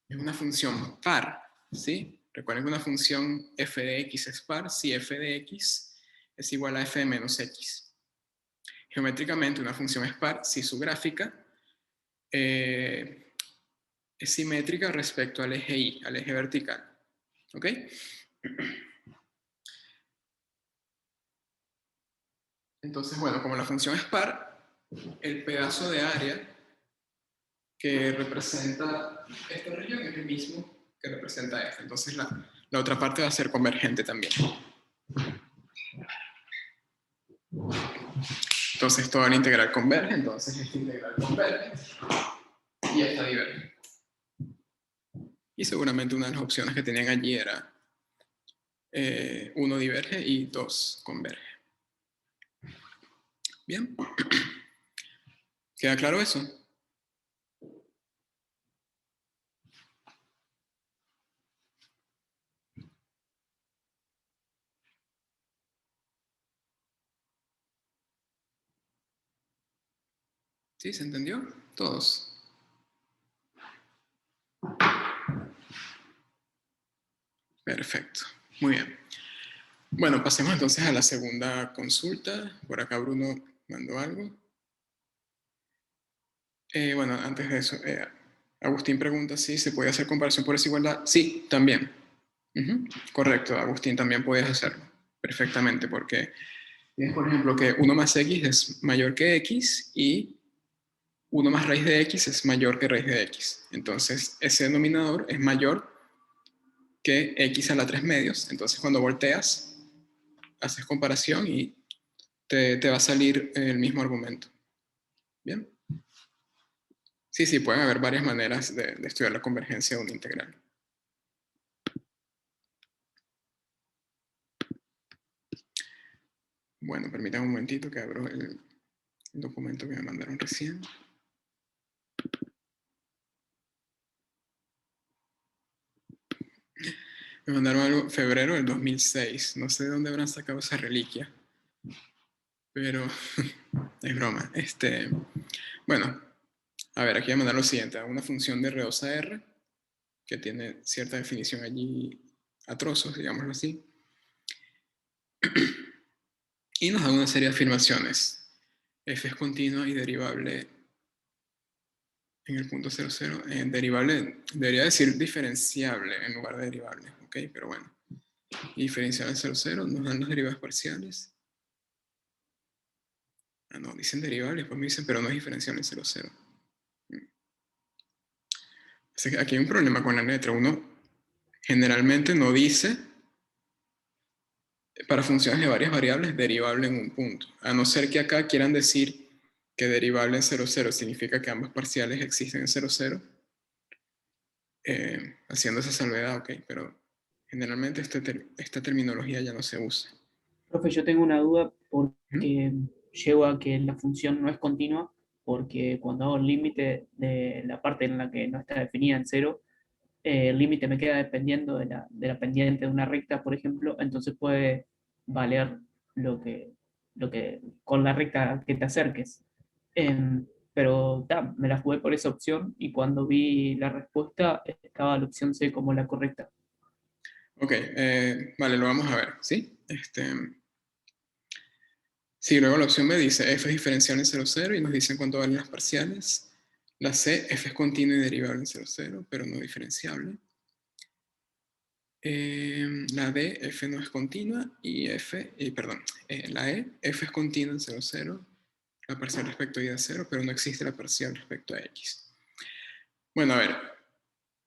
es una función par, ¿sí? Recuerden que una función f de x es par si f de x es igual a f de menos x. Geométricamente, una función es par si su gráfica es simétrica respecto al eje y, al eje vertical. ¿Ok? Entonces, bueno, como la función es par, el pedazo de área que representa esta región es el mismo que representa esta. Entonces, la otra parte va a ser convergente también. Entonces, toda la integral converge, entonces esta integral converge y esta diverge. Y seguramente una de las opciones que tenían allí era 1 diverge y 2 converge. Bien. ¿Queda claro eso? ¿Sí? ¿Se entendió? Todos. Perfecto. Muy bien. Bueno, pasemos entonces a la segunda consulta. Por acá Bruno mandó algo. Bueno, antes de eso, Agustín pregunta si se puede hacer comparación por desigualdad. Sí, también. Correcto, Agustín, también puedes hacerlo perfectamente, porque tienes, por ejemplo, que 1 más x es mayor que x y 1 más raíz de x es mayor que raíz de x. Entonces, ese denominador es mayor que x a la 3 medios. Entonces, cuando volteas, haces comparación y te va a salir el mismo argumento. ¿Bien? Sí, sí, pueden haber varias maneras de estudiar la convergencia de una integral. Bueno, permítanme un momentito que abro el documento que me mandaron recién. Me mandaron algo en febrero del 2006. No sé de dónde habrán sacado esa reliquia. Pero es broma. Bueno, a ver, aquí voy a mandar lo siguiente. Una función de R2 a R, que tiene cierta definición allí a trozos, digámoslo así. Y nos da una serie de afirmaciones. F es continua y derivable en el punto 0, 0. Derivable, debería decir diferenciable en lugar de derivable. Ok, pero bueno. Y diferencial en 0, 0. Nos dan las derivadas parciales. Ah, no, dicen derivable, después me dicen, pero no es diferencial en 0, 0. Así que aquí hay un problema con la letra. Uno generalmente no dice, para funciones de varias variables, derivable en un punto. A no ser que acá quieran decir que derivable en 0, 0 significa que ambas parciales existen en 0, 0. Haciendo esa salvedad, ok, pero generalmente esta terminología ya no se usa. Profe, yo tengo una duda porque llego a que la función no es continua, porque cuando hago el límite de la parte en la que no está definida en cero, el límite me queda dependiendo de la pendiente de una recta, por ejemplo, entonces puede valer lo que con la recta que te acerques. Pero me la jugué por esa opción y cuando vi la respuesta estaba la opción C como la correcta. Ok, vale, lo vamos a ver, ¿sí? Sí, luego la opción B dice f es diferenciable en 0, 0 y nos dicen cuánto valen las parciales. La C, f es continua y derivable en 0, 0, pero no diferenciable. La D, f no es continua y la E, f es continua en 0, 0, la parcial respecto a y de 0, pero no existe la parcial respecto a x. Bueno, a ver,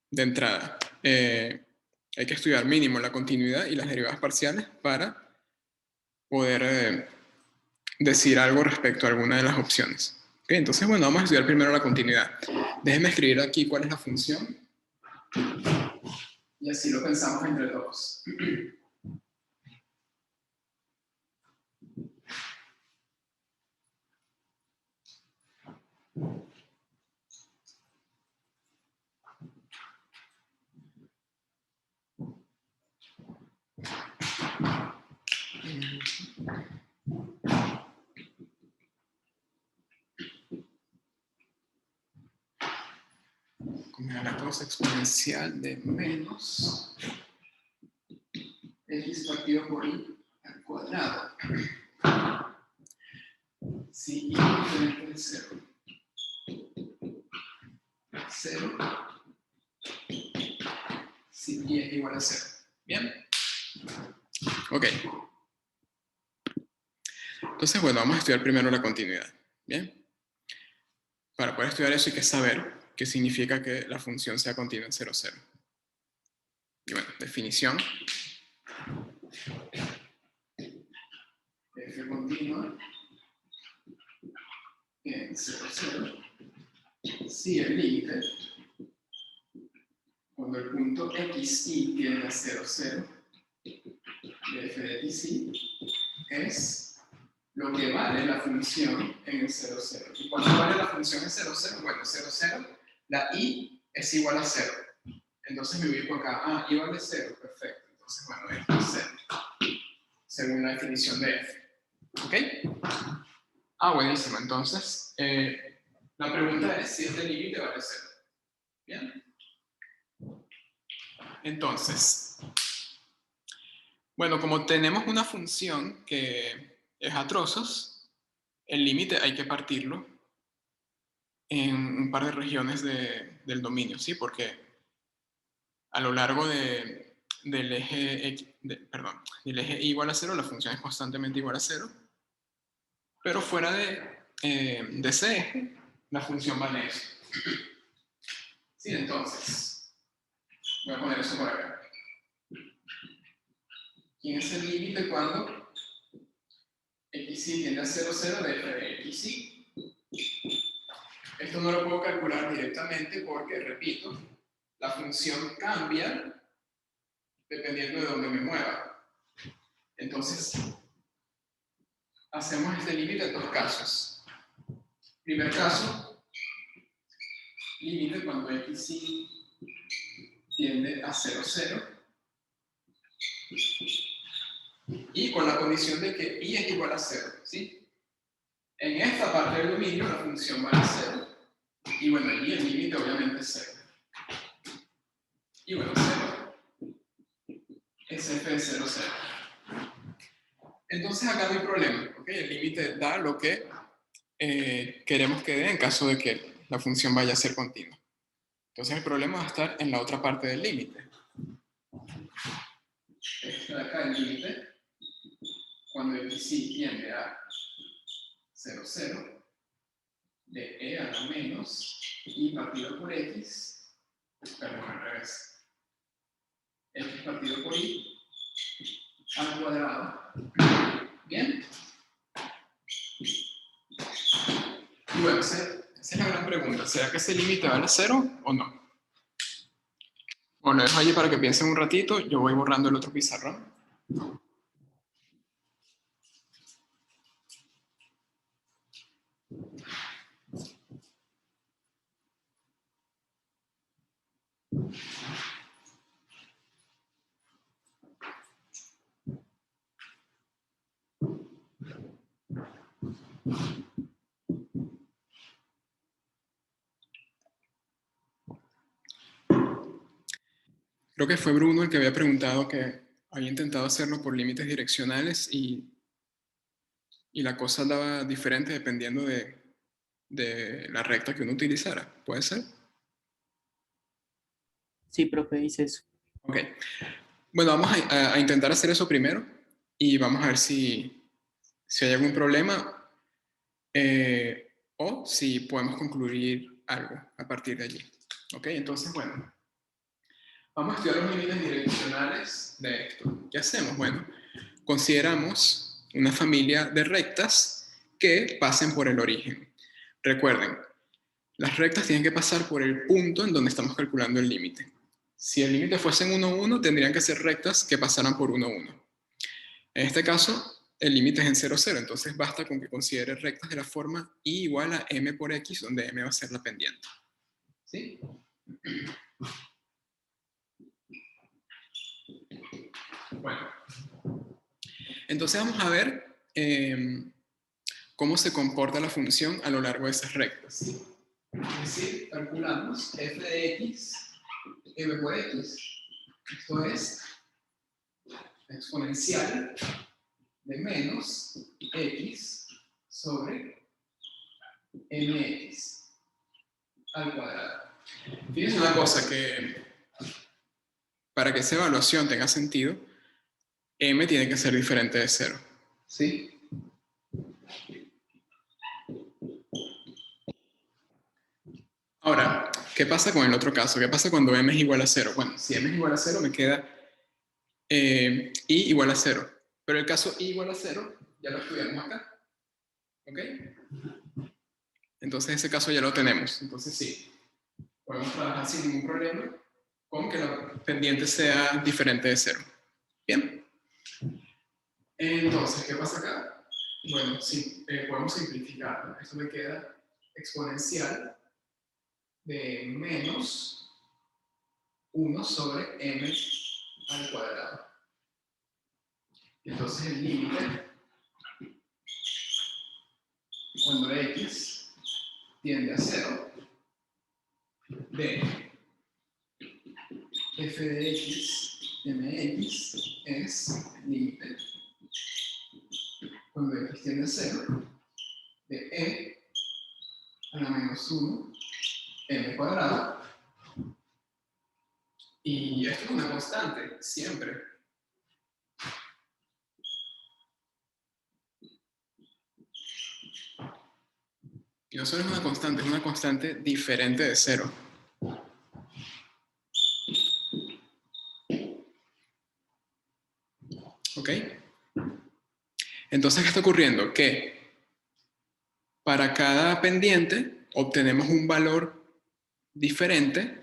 de entrada, hay que estudiar mínimo la continuidad y las derivadas parciales para poder decir algo respecto a alguna de las opciones. Okay, entonces, bueno, vamos a estudiar primero la continuidad. Déjenme escribir aquí cuál es la función y así lo pensamos entre todos. Como era la cosa exponencial de menos x partido por y al cuadrado. Si y diferente de 0. 0. Si y es igual a 0. ¿Bien? Ok. Entonces, bueno, vamos a estudiar primero la continuidad. ¿Bien? Para poder estudiar eso hay que saber qué significa que la función sea continua en 0, 0. Y bueno, definición. F continua en 0, 0. Si el límite, cuando el punto xy tiende a 0, 0, de f de xy, es lo que vale la función en el 0, 0. ¿Y cuánto vale la función en 0, 0? Bueno, 0, 0, la y es igual a 0. Entonces me ubico acá. Ah, y vale 0, perfecto. Entonces, bueno, esto es 0, según la definición de f. ¿Ok? Ah, buenísimo. Entonces, la pregunta es si este límite vale 0. ¿Bien? Entonces, bueno, como tenemos una función que es a trozos, el límite hay que partirlo en un par de regiones del dominio, ¿sí? Porque a lo largo del eje del eje y igual a 0, la función es constantemente igual a 0, pero fuera de ese eje, la función vale eso. Sí, entonces, voy a poner eso por acá. ¿Quién es el límite cuando xy tiende a 0, 0 de f de xy? Esto no lo puedo calcular directamente porque, repito, la función cambia dependiendo de dónde me mueva. Entonces, hacemos este límite en dos casos. Primer caso, límite cuando xy tiende a 0, 0. Y con la condición de que y es igual a 0, ¿sí? En esta parte del dominio la función vale 0. Y bueno, allí el límite obviamente es 0. Y bueno, 0 es f de 0, 0. Entonces acá no hay problema, ¿ok? El límite da lo que queremos que dé en caso de que la función vaya a ser continua. Entonces el problema va a estar en la otra parte del límite. Este de acá el límite, cuando xy tiende a 0, 0, de e a la menos y partido por x, perdón, al revés, x partido por y al cuadrado. ¿Bien? Y bueno, esa es la gran pregunta. ¿Será que ese límite vale 0 o no? Bueno, lo dejo allí para que piensen un ratito. Yo voy borrando el otro pizarrón. Creo que fue Bruno el que había preguntado que había intentado hacerlo por límites direccionales y la cosa daba diferente dependiendo de la recta que uno utilizara. ¿Puede ser? Sí, profe, dice eso. Ok. Bueno, vamos a intentar hacer eso primero y vamos a ver si hay algún problema o si podemos concluir algo a partir de allí. Ok, entonces, bueno, vamos a estudiar los límites direccionales de esto. ¿Qué hacemos? Bueno, consideramos una familia de rectas que pasen por el origen. Recuerden, las rectas tienen que pasar por el punto en donde estamos calculando el límite. Si el límite fuese en 1, 1, tendrían que ser rectas que pasaran por 1, 1. En este caso, el límite es en 0, 0, entonces basta con que considere rectas de la forma y igual a m por x, donde m va a ser la pendiente. ¿Sí? Bueno, entonces vamos a ver cómo se comporta la función a lo largo de esas rectas. Es decir, calculamos f de x, m por x. Esto es exponencial de menos x sobre mx al cuadrado. Fíjense una cosa, que para que esa evaluación tenga sentido, m tiene que ser diferente de 0. ¿Sí? Ahora, ¿qué pasa con el otro caso? ¿Qué pasa cuando m es igual a 0? Bueno, si m es igual a 0 me queda i igual a 0. Pero el caso i igual a 0 ya lo estudiamos acá. ¿Ok? Entonces ese caso ya lo tenemos. Entonces sí, podemos trabajar sin ningún problema con que la pendiente sea diferente de 0. Bien. Entonces, ¿qué pasa acá? Bueno, sí, podemos simplificar. Esto me queda exponencial de menos 1 sobre m al cuadrado. Entonces el límite, cuando x tiende a 0, de f de x mx es el límite, cuando x tiende a 0, de e a la menos 1 m cuadrado. Y esto es una constante, siempre. Y no solo es una constante diferente de 0. ¿Ok? Entonces, ¿qué está ocurriendo? Que para cada pendiente obtenemos un valor diferente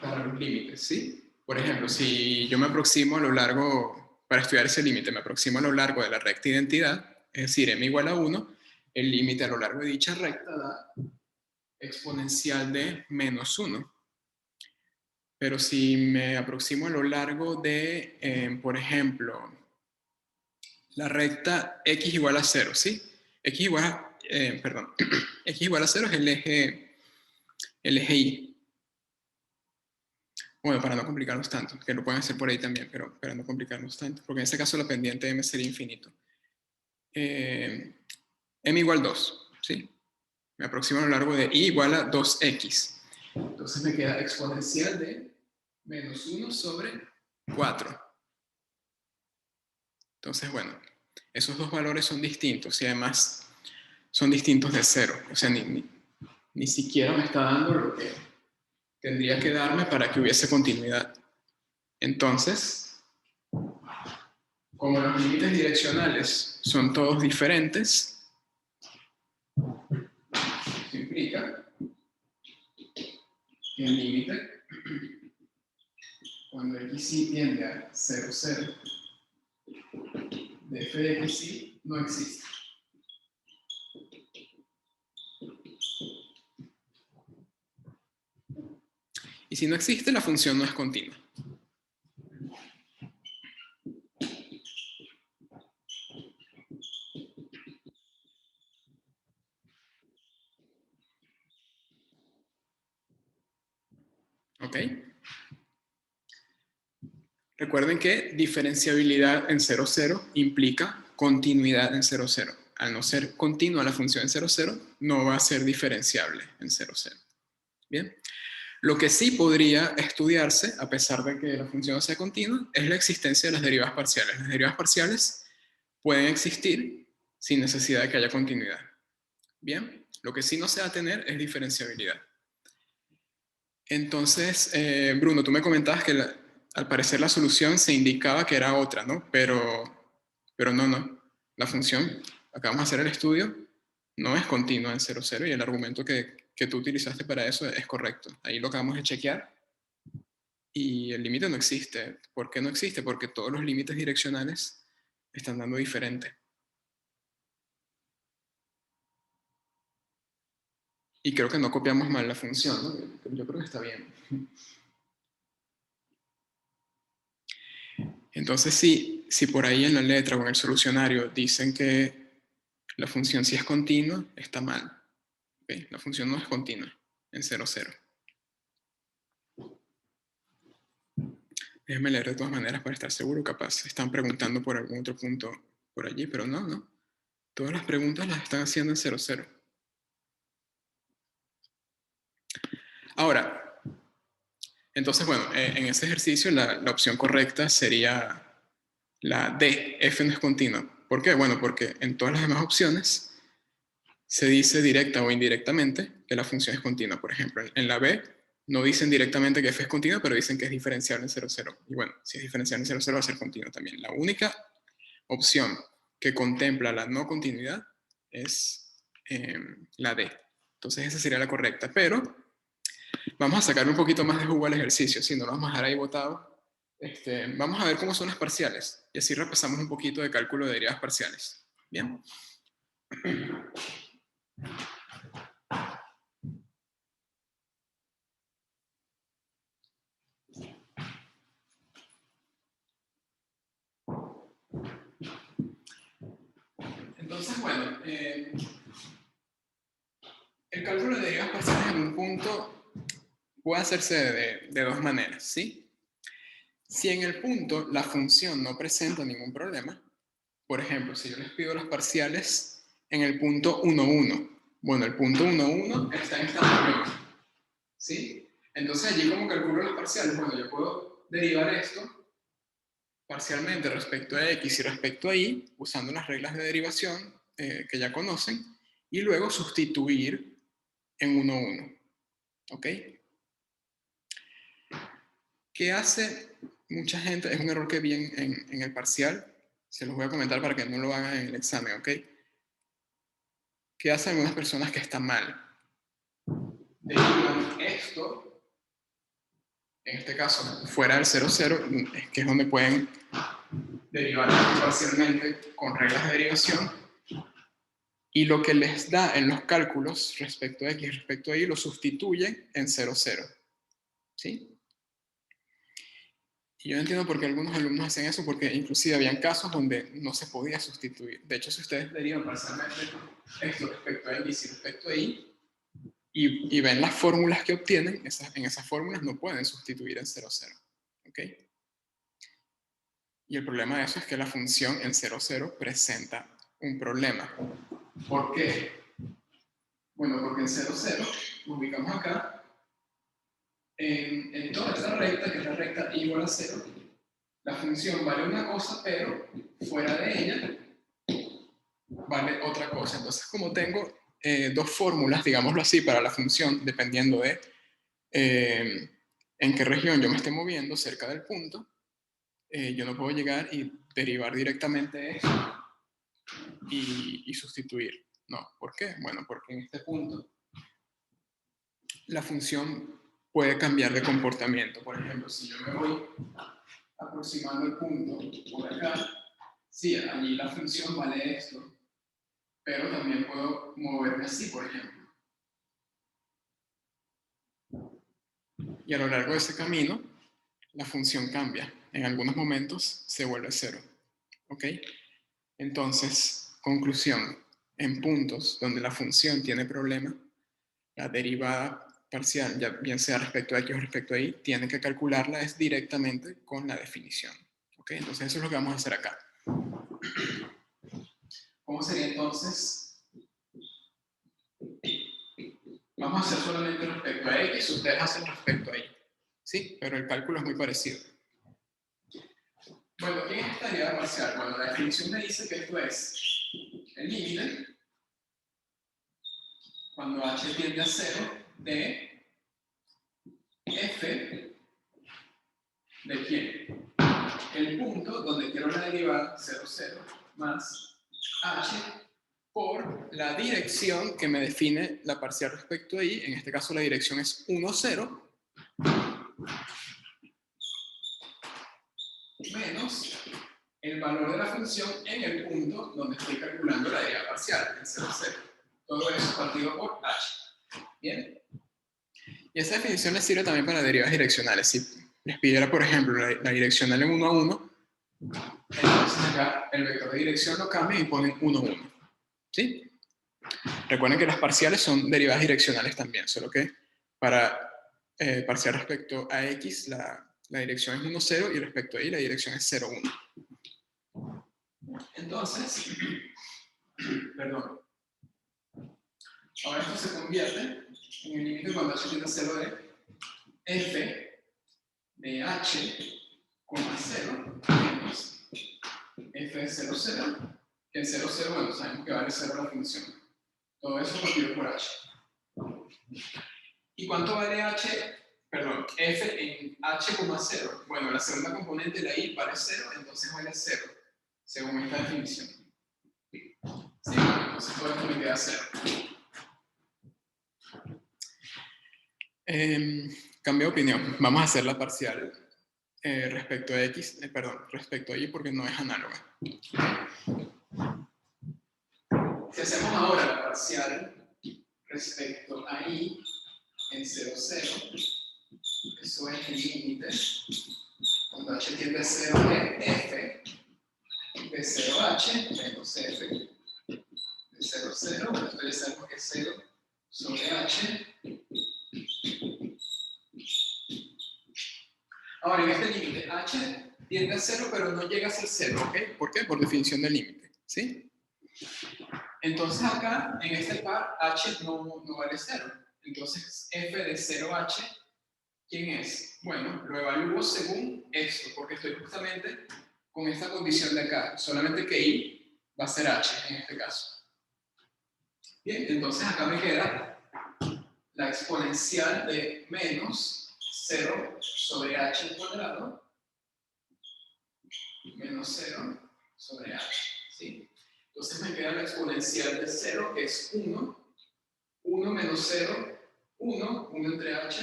para los límites, ¿sí? Por ejemplo, si yo me aproximo a lo largo, para estudiar ese límite, me aproximo a lo largo de la recta identidad, es decir, m igual a 1, el límite a lo largo de dicha recta da exponencial de menos 1. Pero si me aproximo a lo largo de, por ejemplo, la recta x igual a 0, ¿sí? X igual a, perdón, x igual a 0 es el eje y. Bueno, para no complicarnos tanto, que lo pueden hacer por ahí también, pero para no complicarnos tanto, porque en este caso la pendiente m sería infinito. M igual 2, ¿sí? Me aproximo a lo largo de y igual a 2x. Entonces me queda exponencial de menos 1 sobre 4. Entonces, bueno, esos dos valores son distintos y además son distintos de 0. O sea, ni siquiera me está dando lo que tendría que darme para que hubiese continuidad. Entonces, como los límites direccionales son todos diferentes, eso implica que el límite, cuando x tiende a 0, 0, de f de x no existe. Y si no existe, la función no es continua. ¿Ok? Recuerden que diferenciabilidad en 0, 0 implica continuidad en 0, 0. Al no ser continua la función en 0, 0, no va a ser diferenciable en 0, 0. Bien. Lo que sí podría estudiarse, a pesar de que la función no sea continua, es la existencia de las derivadas parciales. Las derivadas parciales pueden existir sin necesidad de que haya continuidad. Bien. Lo que sí no se va a tener es diferenciabilidad. Entonces, Bruno, tú me comentabas que al parecer la solución se indicaba que era otra, ¿no? Pero no. La función, acabamos de hacer el estudio, no es continua en 0, 0 y el argumento que tú utilizaste para eso es correcto. Ahí lo acabamos de chequear y el límite no existe. ¿Por qué no existe? Porque todos los límites direccionales están dando diferente. Y creo que no copiamos mal la función, ¿no? Yo creo que está bien. Entonces, si por ahí en la letra o en el solucionario dicen que la función sí es continua, está mal. ¿Okay? La función no es continua en 0, 0. Déjenme leer de todas maneras para estar seguro, capaz están preguntando por algún otro punto por allí, pero no. Todas las preguntas las están haciendo en 0, 0. Ahora, entonces, bueno, en ese ejercicio la opción correcta sería la D, F no es continua. ¿Por qué? Bueno, porque en todas las demás opciones se dice directa o indirectamente que la función es continua. Por ejemplo, en la B no dicen directamente que f es continua, pero dicen que es diferenciable en 0, 0. Y bueno, si es diferenciable en 0, 0 va a ser continua también. La única opción que contempla la no continuidad es la D. Entonces esa sería la correcta. Pero vamos a sacar un poquito más de jugo al ejercicio, si no lo vamos a dejar ahí botado. Vamos a ver cómo son las parciales. Y así repasamos un poquito de cálculo de derivadas parciales. Bien. Entonces, bueno, el cálculo de derivadas parciales en un punto puede hacerse de dos maneras, ¿sí? Si en el punto la función no presenta ningún problema, por ejemplo, si yo les pido las parciales en el punto 1, 1, bueno, el punto 1, 1 está en esta región, ¿sí? Entonces allí como calculo las parciales, bueno, yo puedo derivar esto parcialmente respecto a x y respecto a y, usando las reglas de derivación que ya conocen, y luego sustituir en 1, 1. ¿Ok? ¿Qué hace mucha gente? Es un error que vi en el parcial, se los voy a comentar para que no lo hagan en el examen, ¿ok? ¿Qué hacen algunas personas que están mal? Derivan esto, en este caso, fuera del 0, 0, que es donde pueden derivar parcialmente con reglas de derivación, y lo que les da en los cálculos respecto a x y respecto a y lo sustituyen en 0, 0. ¿Sí? Y yo no entiendo por qué algunos alumnos hacen eso, porque inclusive habían casos donde no se podía sustituir. De hecho, si ustedes derivan parcialmente esto respecto a x y respecto a y, y ven las fórmulas que obtienen, en esas fórmulas no pueden sustituir en 0, 0. ¿Ok? Y el problema de eso es que la función en 0, 0 presenta un problema. ¿Por qué? Bueno, porque en 0, 0 nos ubicamos acá en toda esta recta, que es la recta y igual a 0, la función vale una cosa, pero fuera de ella vale otra cosa. Entonces, como tengo dos fórmulas, digámoslo así, para la función, dependiendo de en qué región yo me esté moviendo cerca del punto, yo no puedo llegar y derivar directamente eso y sustituir. No, ¿por qué? Bueno, porque en este punto la función puede cambiar de comportamiento. Por ejemplo, si yo me voy aproximando el punto por acá, sí, allí la función vale esto, pero también puedo moverme así, por ejemplo. Y a lo largo de ese camino, la función cambia. En algunos momentos se vuelve 0. ¿Ok? Entonces, conclusión. En puntos donde la función tiene problema, la derivada parcial, ya bien sea respecto a x o respecto a y, tiene que calcularla es directamente con la definición. ¿Ok? Entonces, eso es lo que vamos a hacer acá. ¿Cómo sería entonces? Vamos a hacer solamente respecto a x, ustedes hacen respecto a y. ¿Sí? Pero el cálculo es muy parecido. Bueno, ¿qué es esta derivada parcial? Bueno, la definición me dice que esto es el límite cuando h tiende a 0 de f de quién? El punto donde quiero la derivada 0, 0 más h por la dirección que me define la parcial respecto a y. En este caso la dirección es 1, 0 menos el valor de la función en el punto donde estoy calculando la derivada parcial, el 0, 0. Todo eso partido por h. ¿Bien? Y esa definición les sirve también para derivas direccionales. Si les pidiera, por ejemplo, la direccional en 1 a 1, entonces acá el vector de dirección lo cambian y ponen 1 a 1. ¿Sí? Recuerden que las parciales son derivadas direccionales también, solo que para parcial respecto a x, la dirección es 1, 0 y respecto a y la dirección es 0, 1. Entonces, perdón. Ahora esto se convierte en el límite cuando h tiende a 0 de f de h, 0 menos f de 0, 0, que en 0, 0, bueno, sabemos que vale 0 la función. Todo eso partido por h. ¿Y cuánto vale h? Perdón, f en h, 0. Bueno, la segunda componente, la y, vale 0, entonces vale 0, según esta definición. Sí, bueno, entonces todo esto me queda 0. Cambio de opinión. Vamos a hacer la parcial respecto a x, respecto a y porque no es análoga. Si hacemos ahora la parcial respecto a y en 0, 0, eso es el límite cuando h tiende a 0 de f de 0h menos f de 0, 0, bueno, esto ya sabemos que es 0 sobre h. Ahora, en este límite, h tiende a 0, pero no llega a ser 0, ¿ok? ¿Por qué? Por definición del límite, ¿sí? Entonces acá, en este par, h no vale 0. Entonces, f de 0h, ¿quién es? Bueno, lo evalúo según esto, porque estoy justamente con esta condición de acá. Solamente que y va a ser h en este caso. Bien, entonces acá me queda la exponencial de menos 0 sobre h al cuadrado menos 0 sobre h, ¿sí? Entonces me queda la exponencial de 0, que es 1, 1 menos 0, 1, 1 entre h.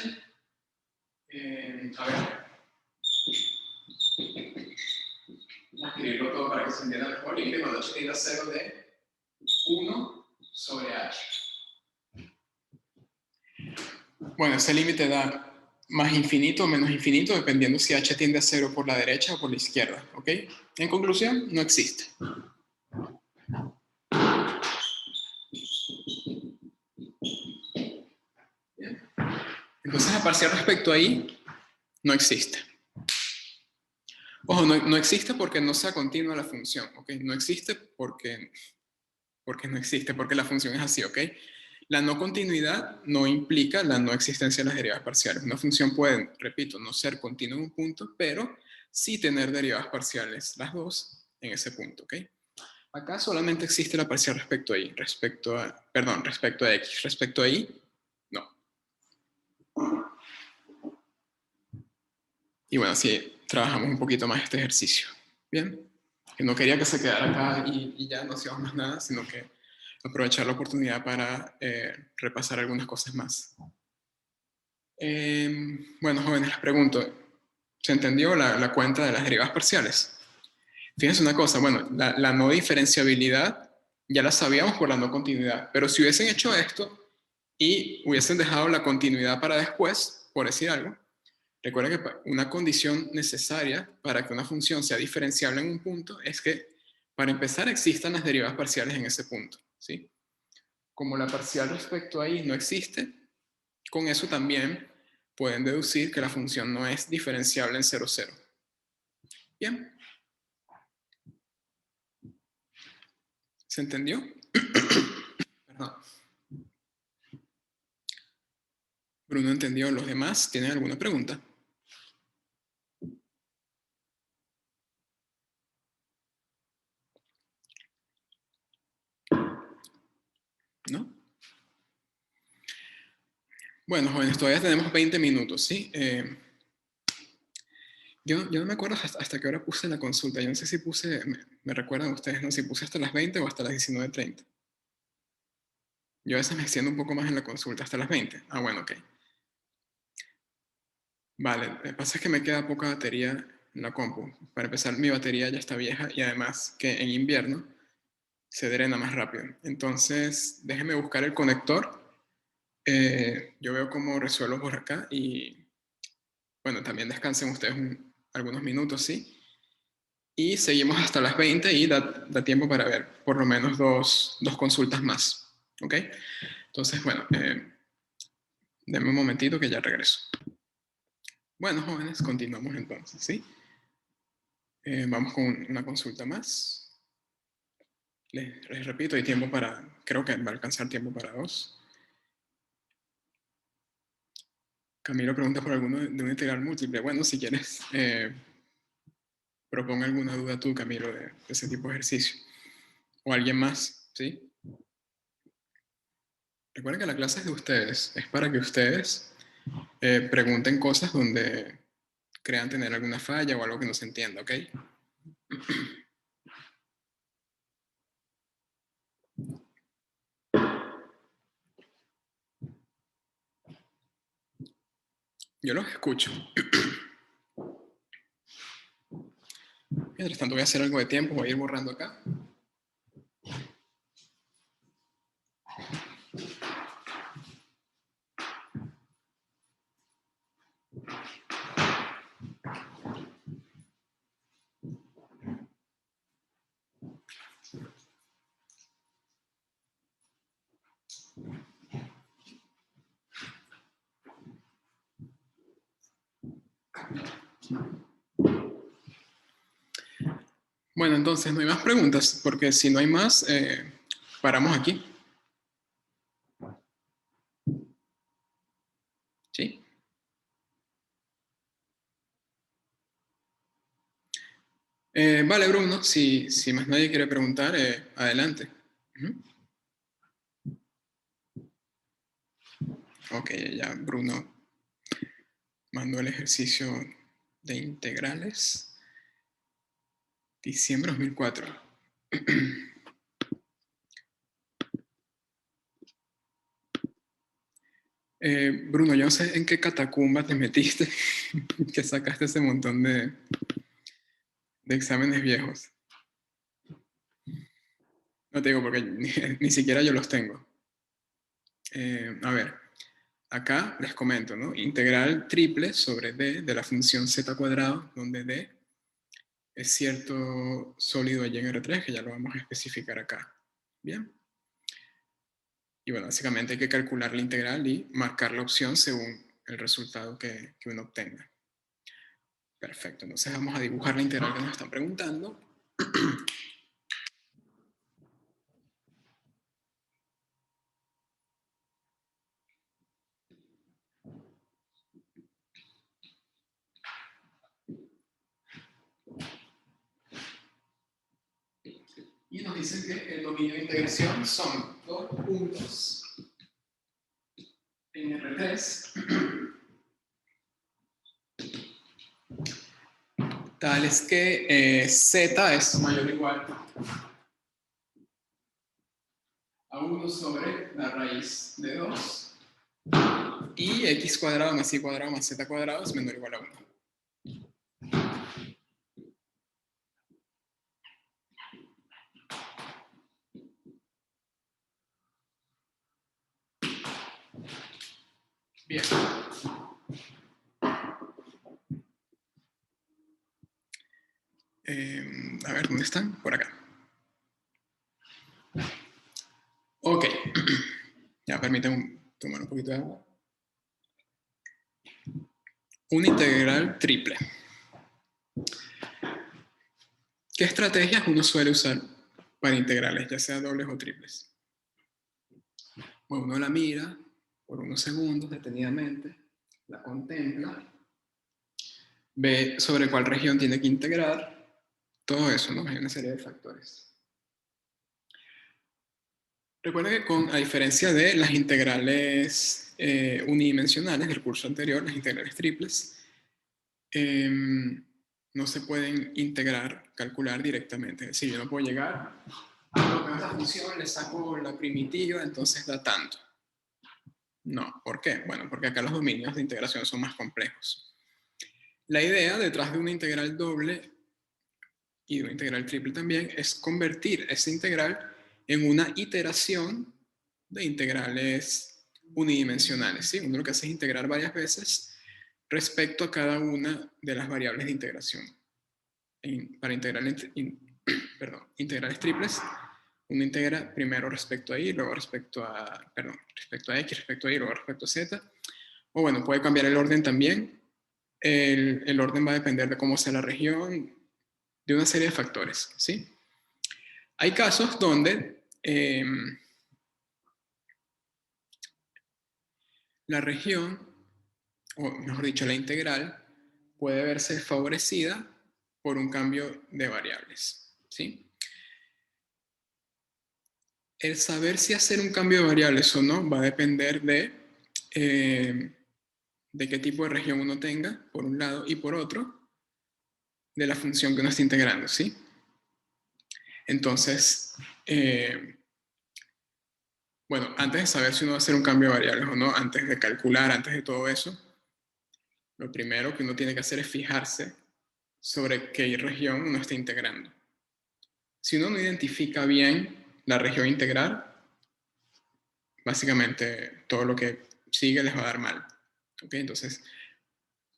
A ver. Vamos a escribirlo todo para que se entienda mejor. Límite cuando h tiende a 0 de 1 sobre h. Bueno, ese límite da más infinito o menos infinito, dependiendo si h tiende a 0 por la derecha o por la izquierda, ¿ok? En conclusión, no existe. Bien. Entonces, la parcial respecto a y no existe. Ojo, no existe porque no sea continua la función, ¿ok? No existe porque no existe, porque la función es así, ¿ok? La no continuidad no implica la no existencia de las derivadas parciales. Una función puede, repito, no ser continua en un punto, pero sí tener derivadas parciales, las dos, en ese punto, ¿ok? Acá solamente existe la parcial respecto a y, respecto a x. Respecto a y, no. Y bueno, así trabajamos un poquito más este ejercicio. Bien, que no quería que se quedara acá y ya no hacíamos más nada, sino que aprovechar la oportunidad para repasar algunas cosas más. Bueno, jóvenes, les pregunto, ¿se entendió la cuenta de las derivadas parciales? Fíjense una cosa, bueno, la no diferenciabilidad ya la sabíamos por la no continuidad, pero si hubiesen hecho esto y hubiesen dejado la continuidad para después, por decir algo, Recuerda que una condición necesaria para que una función sea diferenciable en un punto es que, para empezar, existan las derivadas parciales en ese punto, ¿sí? Como la parcial respecto a y no existe, con eso también pueden deducir que la función no es diferenciable en 0, 0. Bien. ¿Se entendió? Perdón. Bruno entendió. ¿Los demás tienen alguna pregunta? ¿No? Bueno, jóvenes, todavía tenemos 20 minutos, ¿sí? Yo no me acuerdo hasta qué hora puse la consulta. Yo no sé si puse, me recuerdan ustedes, ¿no? Si puse hasta las 20 o hasta las 19:30. Yo a veces me extiendo un poco más en la consulta, hasta las 20. Ah, bueno, ok. Vale, lo que pasa es que me queda poca batería en la compu. Para empezar, mi batería ya está vieja y además que en invierno se drena más rápido. Entonces, déjenme buscar el conector. Yo veo cómo resuelvo por acá y, bueno, también descansen ustedes algunos minutos, ¿sí? Y seguimos hasta las 20 y da tiempo para ver por lo menos dos consultas más, ¿ok? Entonces, bueno, denme un momentito que ya regreso. Bueno, jóvenes, continuamos entonces, ¿sí? Vamos con una consulta más. Les repito, hay tiempo para, creo que va a alcanzar tiempo para dos. Camilo pregunta por alguno de una integral múltiple. Bueno, si quieres, proponga alguna duda tú, Camilo, de ese tipo de ejercicio. O alguien más, ¿sí? Recuerden que la clase es de ustedes. Es para que ustedes pregunten cosas donde crean tener alguna falla o algo que no se entienda, ¿ok? Yo los escucho. Mientras tanto voy a hacer algo de tiempo, voy a ir borrando acá. Bueno, entonces no hay más preguntas, porque si no hay más, paramos aquí. ¿Sí? Vale, Bruno, si más nadie quiere preguntar, adelante. Ok, ya Bruno mandó el ejercicio de integrales. Diciembre 2004. Bruno, yo no sé en qué catacumba te metiste que sacaste ese montón de exámenes viejos. No te digo porque ni siquiera yo los tengo. A ver, acá les comento, ¿no? Integral triple sobre d de la función z cuadrado, donde d es cierto sólido y en R3, que ya lo vamos a especificar acá. Bien. Y bueno, básicamente hay que calcular la integral y marcar la opción según el resultado que uno obtenga. Perfecto, entonces vamos a dibujar la integral que nos están preguntando. Y nos dicen que el dominio de integración son dos puntos en R3 tales que z es mayor o igual a 1 sobre la raíz de 2 y x cuadrado más y cuadrado más z cuadrado es menor o igual a 1. Bien. A ver, ¿dónde están? Por acá. Ok. Ya, permítanme tomar un poquito de agua. Una integral triple. ¿Qué estrategias uno suele usar para integrales, ya sea dobles o triples? Bueno, uno la mira por unos segundos detenidamente, la contempla, ve sobre cuál región tiene que integrar, todo eso, ¿no? Hay una serie de factores. Recuerda que a diferencia de las integrales unidimensionales del curso anterior, las integrales triples, no se pueden integrar, calcular directamente. Es decir, yo no puedo llegar a esta función, le saco la primitiva, entonces da tanto. No, ¿por qué? Bueno, porque acá los dominios de integración son más complejos. La idea detrás de una integral doble y de una integral triple también es convertir esa integral en una iteración de integrales unidimensionales, ¿sí? Uno lo que hace es integrar varias veces respecto a cada una de las variables de integración. Para integrales triples, uno integra primero respecto a y, luego respecto a x, respecto a y, luego respecto a z. O bueno, puede cambiar el orden también. El orden va a depender de cómo sea la región, de una serie de factores, ¿sí? Hay casos donde la región, o mejor dicho, la integral, puede verse favorecida por un cambio de variables, ¿sí? El saber si hacer un cambio de variables o no va a depender de qué tipo de región uno tenga, por un lado, y por otro, de la función que uno está integrando, ¿sí? Entonces, bueno, antes de saber si uno va a hacer un cambio de variables o no, antes de calcular, antes de todo eso, lo primero que uno tiene que hacer es fijarse sobre qué región uno está integrando. Si uno no identifica bien la región integral, básicamente todo lo que sigue les va a dar mal. ¿Okay? Entonces,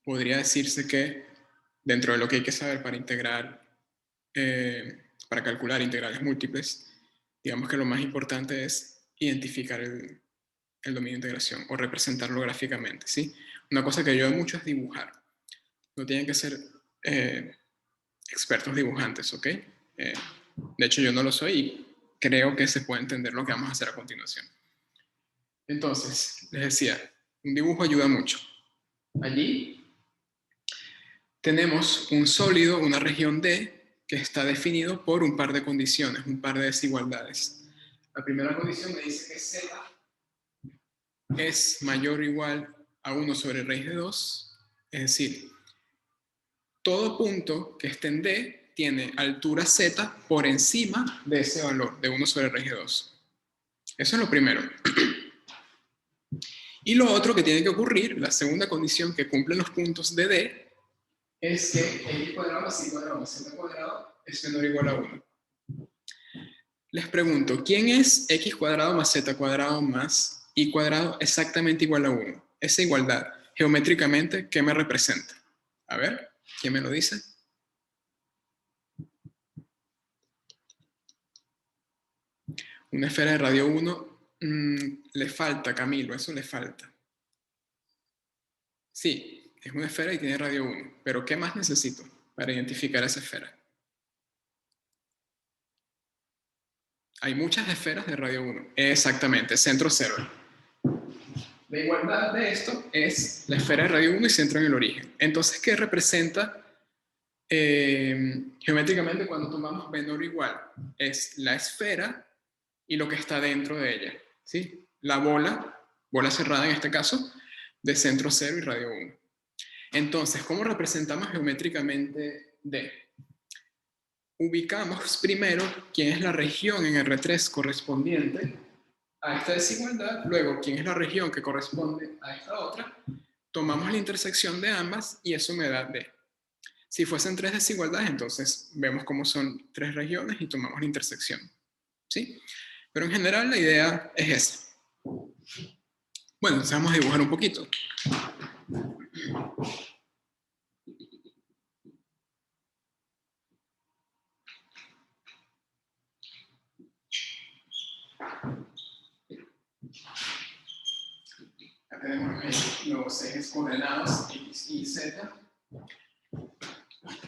podría decirse que dentro de lo que hay que saber para integrar, para calcular integrales múltiples, digamos que lo más importante es identificar el dominio de integración o representarlo gráficamente, ¿sí? Una cosa que ayuda mucho es dibujar. No tienen que ser expertos dibujantes, ¿ok? De hecho, yo no lo soy y creo que se puede entender lo que vamos a hacer a continuación. Entonces, les decía, un dibujo ayuda mucho. Allí tenemos un sólido, una región D, que está definido por un par de condiciones, un par de desigualdades. La primera condición me dice que Z es mayor o igual a 1 sobre raíz de 2, es decir, todo punto que esté en D tiene altura Z por encima de ese valor, de 1 sobre raíz de 2. Eso es lo primero. Y lo otro que tiene que ocurrir, la segunda condición que cumplen los puntos de D, es que x cuadrado más y cuadrado más z cuadrado es menor o igual a 1. Les pregunto, ¿quién es x cuadrado más z cuadrado más y cuadrado exactamente igual a 1? Esa igualdad, geométricamente, ¿qué me representa? A ver, ¿quién me lo dice? Una esfera de radio 1, le falta, Camilo, eso le falta. Sí, es una esfera y tiene radio 1, pero ¿qué más necesito para identificar esa esfera? Hay muchas esferas de radio 1. Exactamente, centro 0. La igualdad de esto es la esfera de radio 1 y centro en el origen. Entonces, ¿qué representa geométricamente cuando tomamos menor o igual? Es la esfera y lo que está dentro de ella, ¿sí? La bola cerrada en este caso, de centro 0 y radio 1. Entonces, ¿cómo representamos geométricamente D? Ubicamos primero quién es la región en R3 correspondiente a esta desigualdad, luego quién es la región que corresponde a esta otra, tomamos la intersección de ambas y eso me da D. Si fuesen tres desigualdades, entonces vemos cómo son tres regiones y tomamos la intersección, ¿sí? Pero en general la idea es esa. Bueno, entonces vamos a dibujar un poquito. los ejes coordenados X y Z.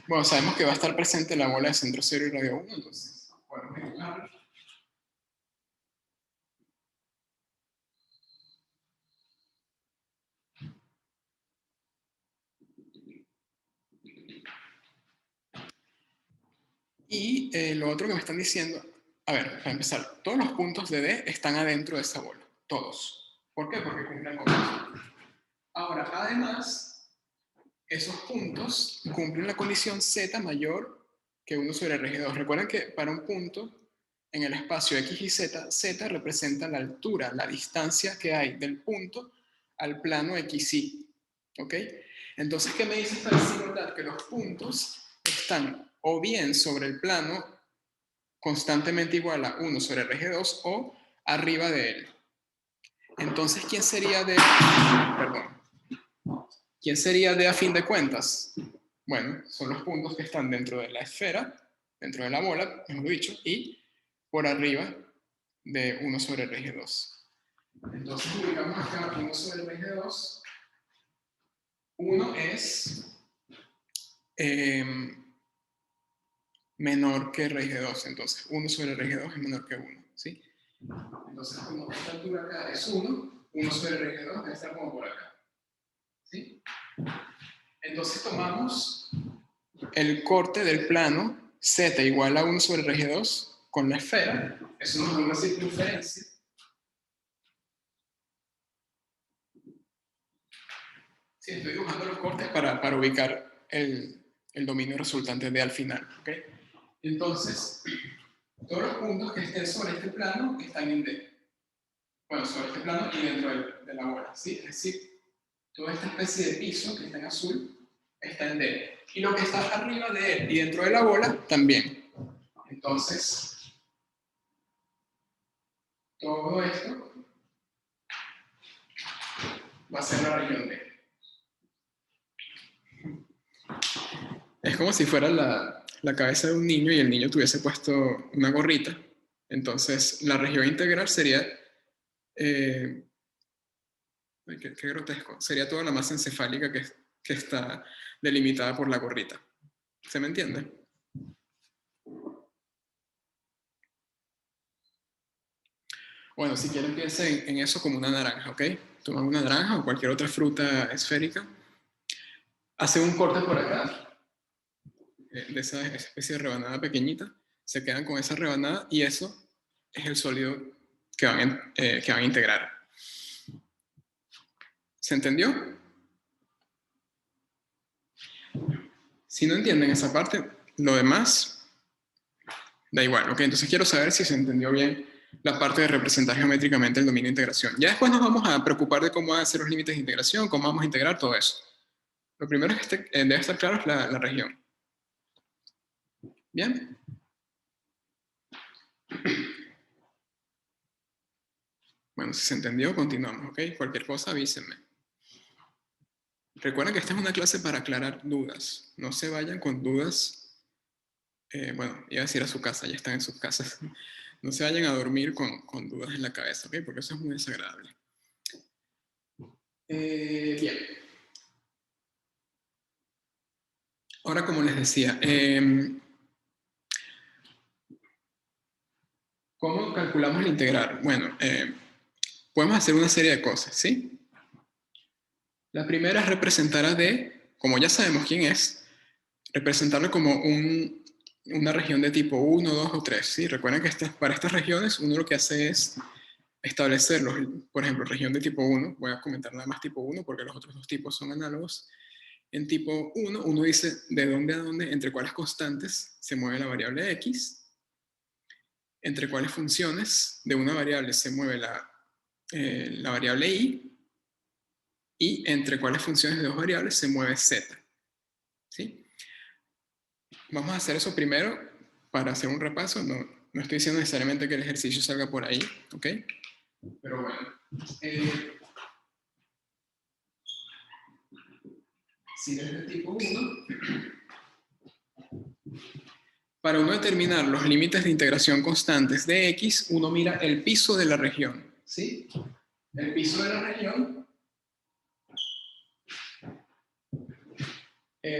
Bueno, sabemos que va a estar presente la bola de centro 0 y radio 1, entonces podemos dibujarlo. Y lo otro que me están diciendo, a ver, para empezar, todos los puntos de D están adentro de esa bola, todos. ¿Por qué? Porque cumplen con eso. Ahora, además, esos puntos cumplen la condición Z mayor que 1 sobre RG2. Recuerden que para un punto en el espacio X y Z, Z representa la altura, la distancia que hay del punto al plano XY. ¿Ok? Entonces, ¿qué me dice esta desigualdad? Que los puntos están o bien sobre el plano constantemente igual a 1 sobre RG2 o arriba de él. Entonces, ¿quién sería D? Perdón. ¿Quién sería D a fin de cuentas? Bueno, son los puntos que están dentro de la esfera, dentro de la bola, mejor dicho, y por arriba de 1 sobre RG2. Entonces, ubicamos acá 1 sobre RG2. 1 es menor que RG2, entonces 1 sobre RG2 es menor que 1, ¿sí? Entonces, como esta altura acá es 1, 1 sobre RG2 debe estar como por acá, ¿sí? Entonces tomamos el corte del plano Z igual a 1 sobre RG2 con la esfera, eso nos da una circunferencia. Sí, estoy dibujando los cortes para ubicar el dominio resultante de al final, ¿ok? Entonces, todos los puntos que estén sobre este plano están en D. Bueno, sobre este plano y dentro de la bola, ¿sí? Es decir, toda esta especie de piso que está en azul está en D. Y lo que está arriba de él y dentro de la bola también. Entonces, todo esto va a ser la región D. Es como si fuera la cabeza de un niño y el niño tuviese puesto una gorrita. Entonces, la región integral sería... qué grotesco. Sería toda la masa encefálica que está delimitada por la gorrita. ¿Se me entiende? Bueno, si quieren piensen en eso como una naranja, ¿ok? Toman una naranja o cualquier otra fruta esférica, hacen un corte por acá, de esa especie de rebanada pequeñita, se quedan con esa rebanada y eso es el sólido que van a integrar. ¿Se entendió? Si no entienden esa parte, lo demás da igual, ¿ok? Entonces quiero saber si se entendió bien la parte de representar geométricamente el dominio de integración. Ya después nos vamos a preocupar de cómo van a ser los límites de integración, cómo vamos a integrar todo eso. Lo primero que debe estar claro es la región. ¿Bien? Bueno, si se entendió, continuamos, ¿ok? Cualquier cosa, avísenme. Recuerden que esta es una clase para aclarar dudas. No se vayan con dudas. Bueno, iba a decir a su casa, ya están en sus casas. No se vayan a dormir con dudas en la cabeza, ¿ok? Porque eso es muy desagradable. Bien. Ahora, como les decía, ¿cómo calculamos el integral? Bueno, podemos hacer una serie de cosas, ¿sí? La primera es representar a D, como ya sabemos quién es, representarlo como una región de tipo 1, 2 o 3, ¿sí? Recuerden que para estas regiones uno lo que hace es establecerlos, por ejemplo, región de tipo 1, voy a comentar nada más tipo 1 porque los otros dos tipos son análogos. En tipo 1, uno dice de dónde a dónde, entre cuáles constantes se mueve la variable x, entre cuáles funciones de una variable se mueve la variable y entre cuáles funciones de dos variables se mueve z. ¿Sí? Vamos a hacer eso primero para hacer un repaso. No estoy diciendo necesariamente que el ejercicio salga por ahí, ¿ok? Pero bueno. Si es del tipo 1, para uno determinar los límites de integración constantes de x, uno mira el piso de la región, ¿sí? El piso de la región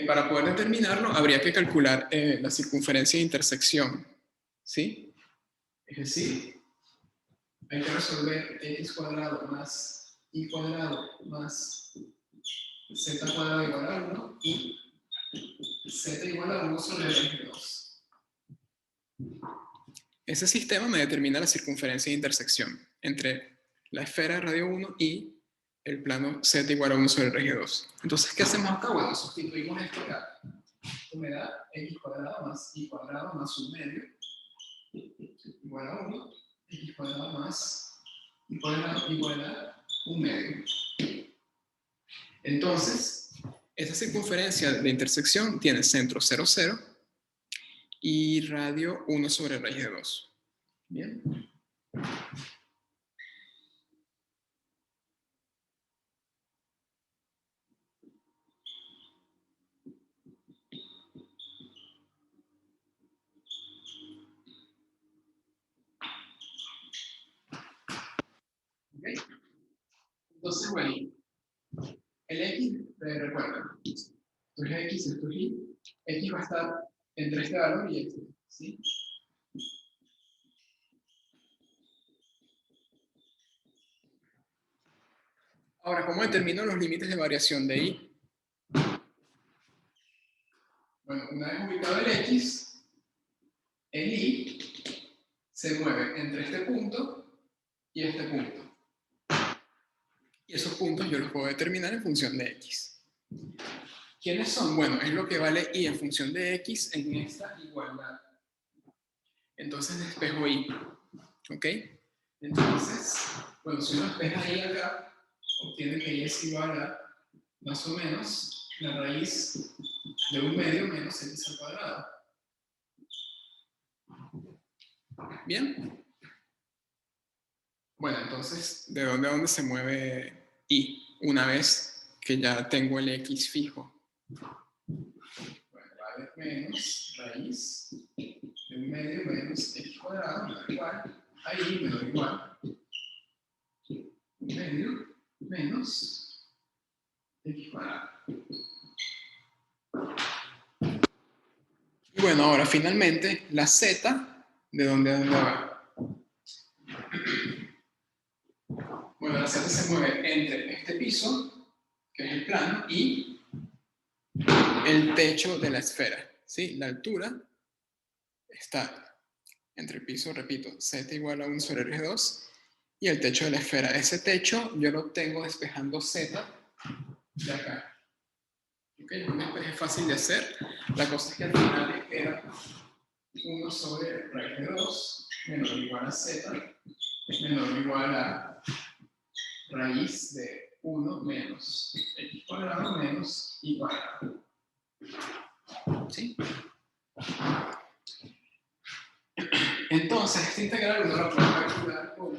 Para poder determinarlo, habría que calcular la circunferencia de intersección, ¿sí? Es decir, hay que resolver x cuadrado más y cuadrado más z cuadrado igual a 1 y z igual a 1 sobre raíz de 2. Ese sistema me determina la circunferencia de intersección entre la esfera de radio 1 y el plano z igual a 1 sobre raíz de 2. Entonces, ¿qué hacemos acá? Bueno, sustituimos esto acá. Esto me da x cuadrado más y cuadrado más un medio igual a 1, x cuadrado más y cuadrado igual a un medio. Entonces, esta circunferencia de intersección tiene centro 0, 0 y radio 1 sobre raíz de 2. Bien. ¿Okay? Entonces, bueno, el x, recuerden, esto es x, esto es y, x va a estar entre este valor y este, ¿sí? Ahora, ¿cómo determino los límites de variación de y? Bueno, una vez ubicado el x, el y se mueve entre este punto y este punto. Y esos puntos yo los puedo determinar en función de x. ¿Quiénes son? Bueno, es lo que vale y en función de x en esta igualdad. Entonces despejo y. ¿Ok? Entonces, bueno, si uno despeja y acá, obtiene que y es igual a más o menos la raíz de un medio menos x al cuadrado. ¿Bien? Bueno, entonces, ¿de dónde a dónde se mueve y? Una vez que ya tengo el x fijo. Bueno, vale menos raíz de un medio menos x cuadrado, me da igual. Ahí me da igual. Un medio menos x cuadrado. Y bueno, ahora finalmente, la z, ¿de dónde a dónde va? Bueno, la z se mueve entre este piso, que es el plano, y el techo de la esfera, ¿sí? La altura está entre el piso, repito, z igual a 1 sobre r2, y el techo de la esfera. Ese techo yo lo tengo despejando z de acá. ¿Ok? Un despeje fácil de hacer. La cosa es que al final queda 1 sobre raíz de 2 menor o igual a z menor o igual a raíz de 1 menos x cuadrado menos y cuadrado. ¿Sí? Entonces, esta integral uno la puede calcular como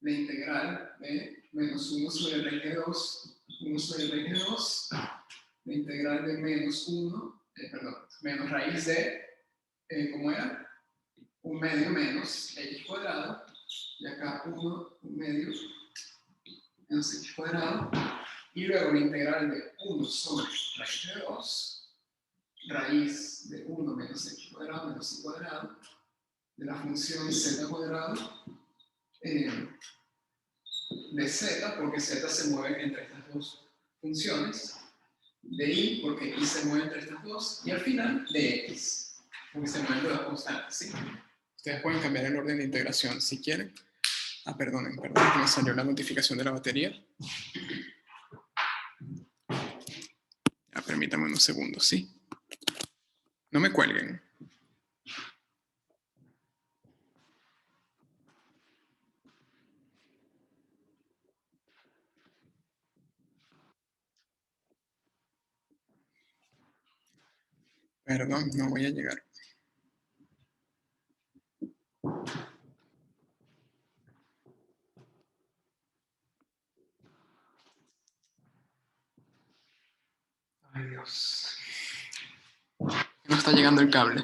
la integral de menos 1 sobre raíz de 2, 1 sobre raíz de 2, la integral de menos 1, perdón, menos raíz de, ¿cómo era? Un medio menos x cuadrado, y acá 1, un medio menos x cuadrado, y luego la integral de 1 sobre raíz de 2, raíz de 1 menos x cuadrado menos y cuadrado, de la función z cuadrado de z, porque z se mueve entre estas dos funciones, de y, porque y se mueve entre estas dos, y al final de x, porque se mueven las dos constantes, ¿sí? Ustedes pueden cambiar el orden de integración si quieren. Perdonen, que me salió la notificación de la batería. Permítanme unos segundos, ¿sí? No me cuelguen. Perdón, no voy a llegar. Ay, Dios. No está llegando el cable.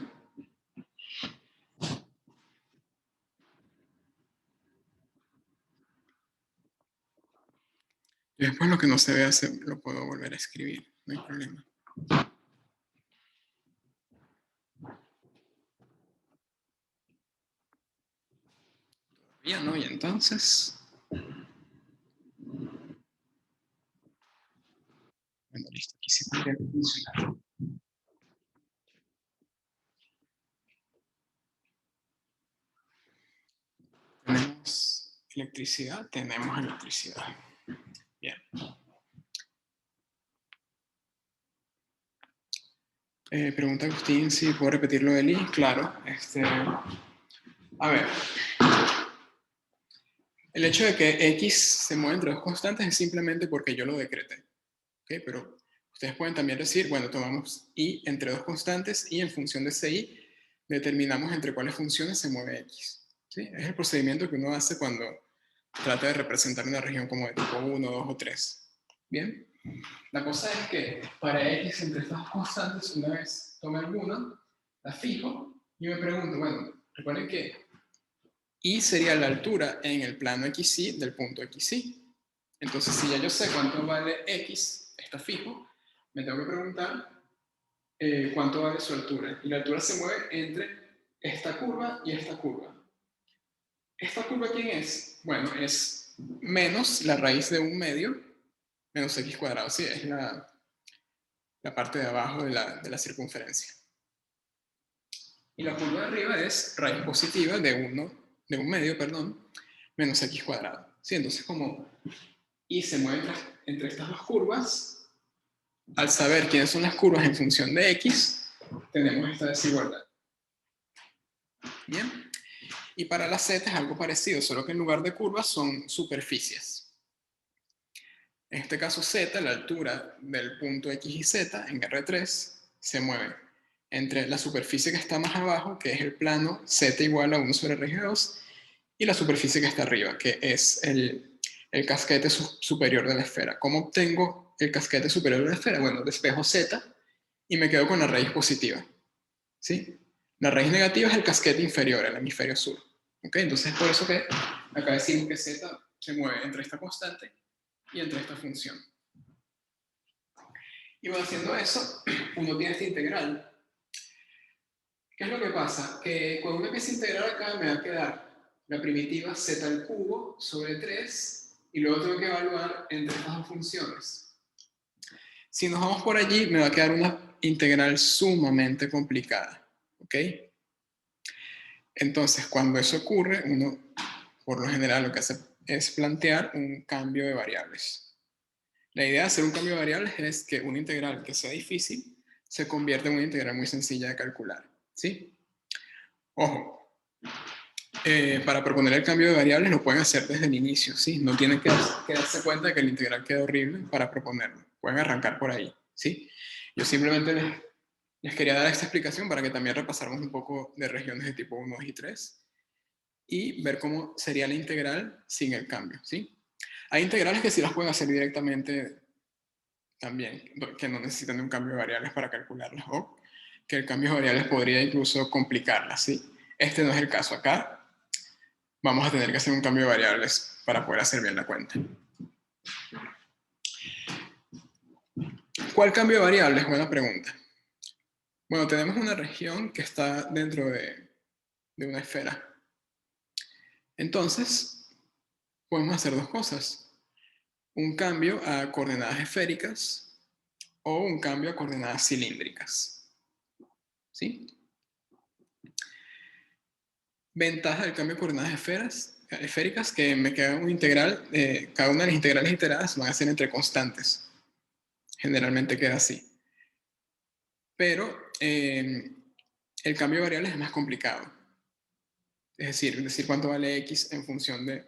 Y después lo que no se vea lo puedo volver a escribir, no hay problema. Bien, ¿no? Y entonces... Bueno, listo. Aquí sí tendría que funcionar. ¿Tenemos electricidad? Tenemos electricidad. Bien. Pregunta Agustín si puedo repetir lo del I. Claro. A ver. El hecho de que X se mueve entre dos constantes es simplemente porque yo lo decreté. ¿Okay? Pero ustedes pueden también decir, bueno, tomamos I entre dos constantes y en función de ese I determinamos entre cuáles funciones se mueve X. ¿Sí? Es el procedimiento que uno hace cuando trata de representar una región como de tipo 1, 2 o 3. ¿Bien? La cosa es que para X entre estas dos constantes, una vez tome alguna, la fijo y me pregunto, bueno, recuerden que Y sería la altura en el plano XY del punto XY. Entonces, si ya yo sé cuánto vale X, está fijo, me tengo que preguntar cuánto vale su altura. Y la altura se mueve entre esta curva y esta curva. ¿Esta curva quién es? Bueno, es menos la raíz de 1/2 menos X cuadrado. Sí, es la parte de abajo de la circunferencia. Y la curva de arriba es raíz positiva de 1/2, perdón, menos X cuadrado. ¿Sí? Entonces, como Y se mueve entre estas dos curvas, al saber quiénes son las curvas en función de X, tenemos esta desigualdad. Bien. Y para la Z es algo parecido, solo que en lugar de curvas son superficies. En este caso Z, la altura del punto X y Z en R3 se mueve entre la superficie que está más abajo, que es el plano Z igual a 1 sobre RG2, y la superficie que está arriba, que es el casquete superior de la esfera. ¿Cómo obtengo el casquete superior de la esfera? Bueno, despejo Z y me quedo con la raíz positiva. ¿Sí? La raíz negativa es el casquete inferior, el hemisferio sur. ¿Ok? Entonces es por eso que acá decimos que Z se mueve entre esta constante y entre esta función. Y bueno, haciendo eso, uno tiene esta integral. ¿Qué es lo que pasa? Que cuando uno empieza a integrar acá me va a quedar la primitiva z al cubo sobre 3 y luego tengo que evaluar entre estas dos funciones. Si nos vamos por allí, me va a quedar una integral sumamente complicada. ¿Ok? Entonces, cuando eso ocurre, uno, por lo general, lo que hace es plantear un cambio de variables. La idea de hacer un cambio de variables es que una integral que sea difícil se convierta en una integral muy sencilla de calcular. ¿Sí? Ojo, para proponer el cambio de variables lo pueden hacer desde el inicio, ¿sí? No tienen que darse cuenta de que el integral queda horrible para proponerlo. Pueden arrancar por ahí, ¿sí? Yo simplemente les quería dar esta explicación para que también repasáramos un poco de regiones de tipo 1, 2 y 3 y ver cómo sería la integral sin el cambio, ¿sí? Hay integrales que sí las pueden hacer directamente también, que no necesitan de un cambio de variables para calcularlas, o que el cambio de variables podría incluso complicarlas, ¿sí? Este no es el caso acá. Vamos a tener que hacer un cambio de variables para poder hacer bien la cuenta. ¿Cuál cambio de variables? Buena pregunta. Bueno, tenemos una región que está dentro de una esfera. Entonces, podemos hacer dos cosas. Un cambio a coordenadas esféricas o un cambio a coordenadas cilíndricas. ¿Sí? Ventaja del cambio de coordenadas esféricas, que me queda un integral, cada una de las integrales iteradas van a ser entre constantes. Generalmente queda así. Pero el cambio de variables es más complicado. Es decir cuánto vale X en función de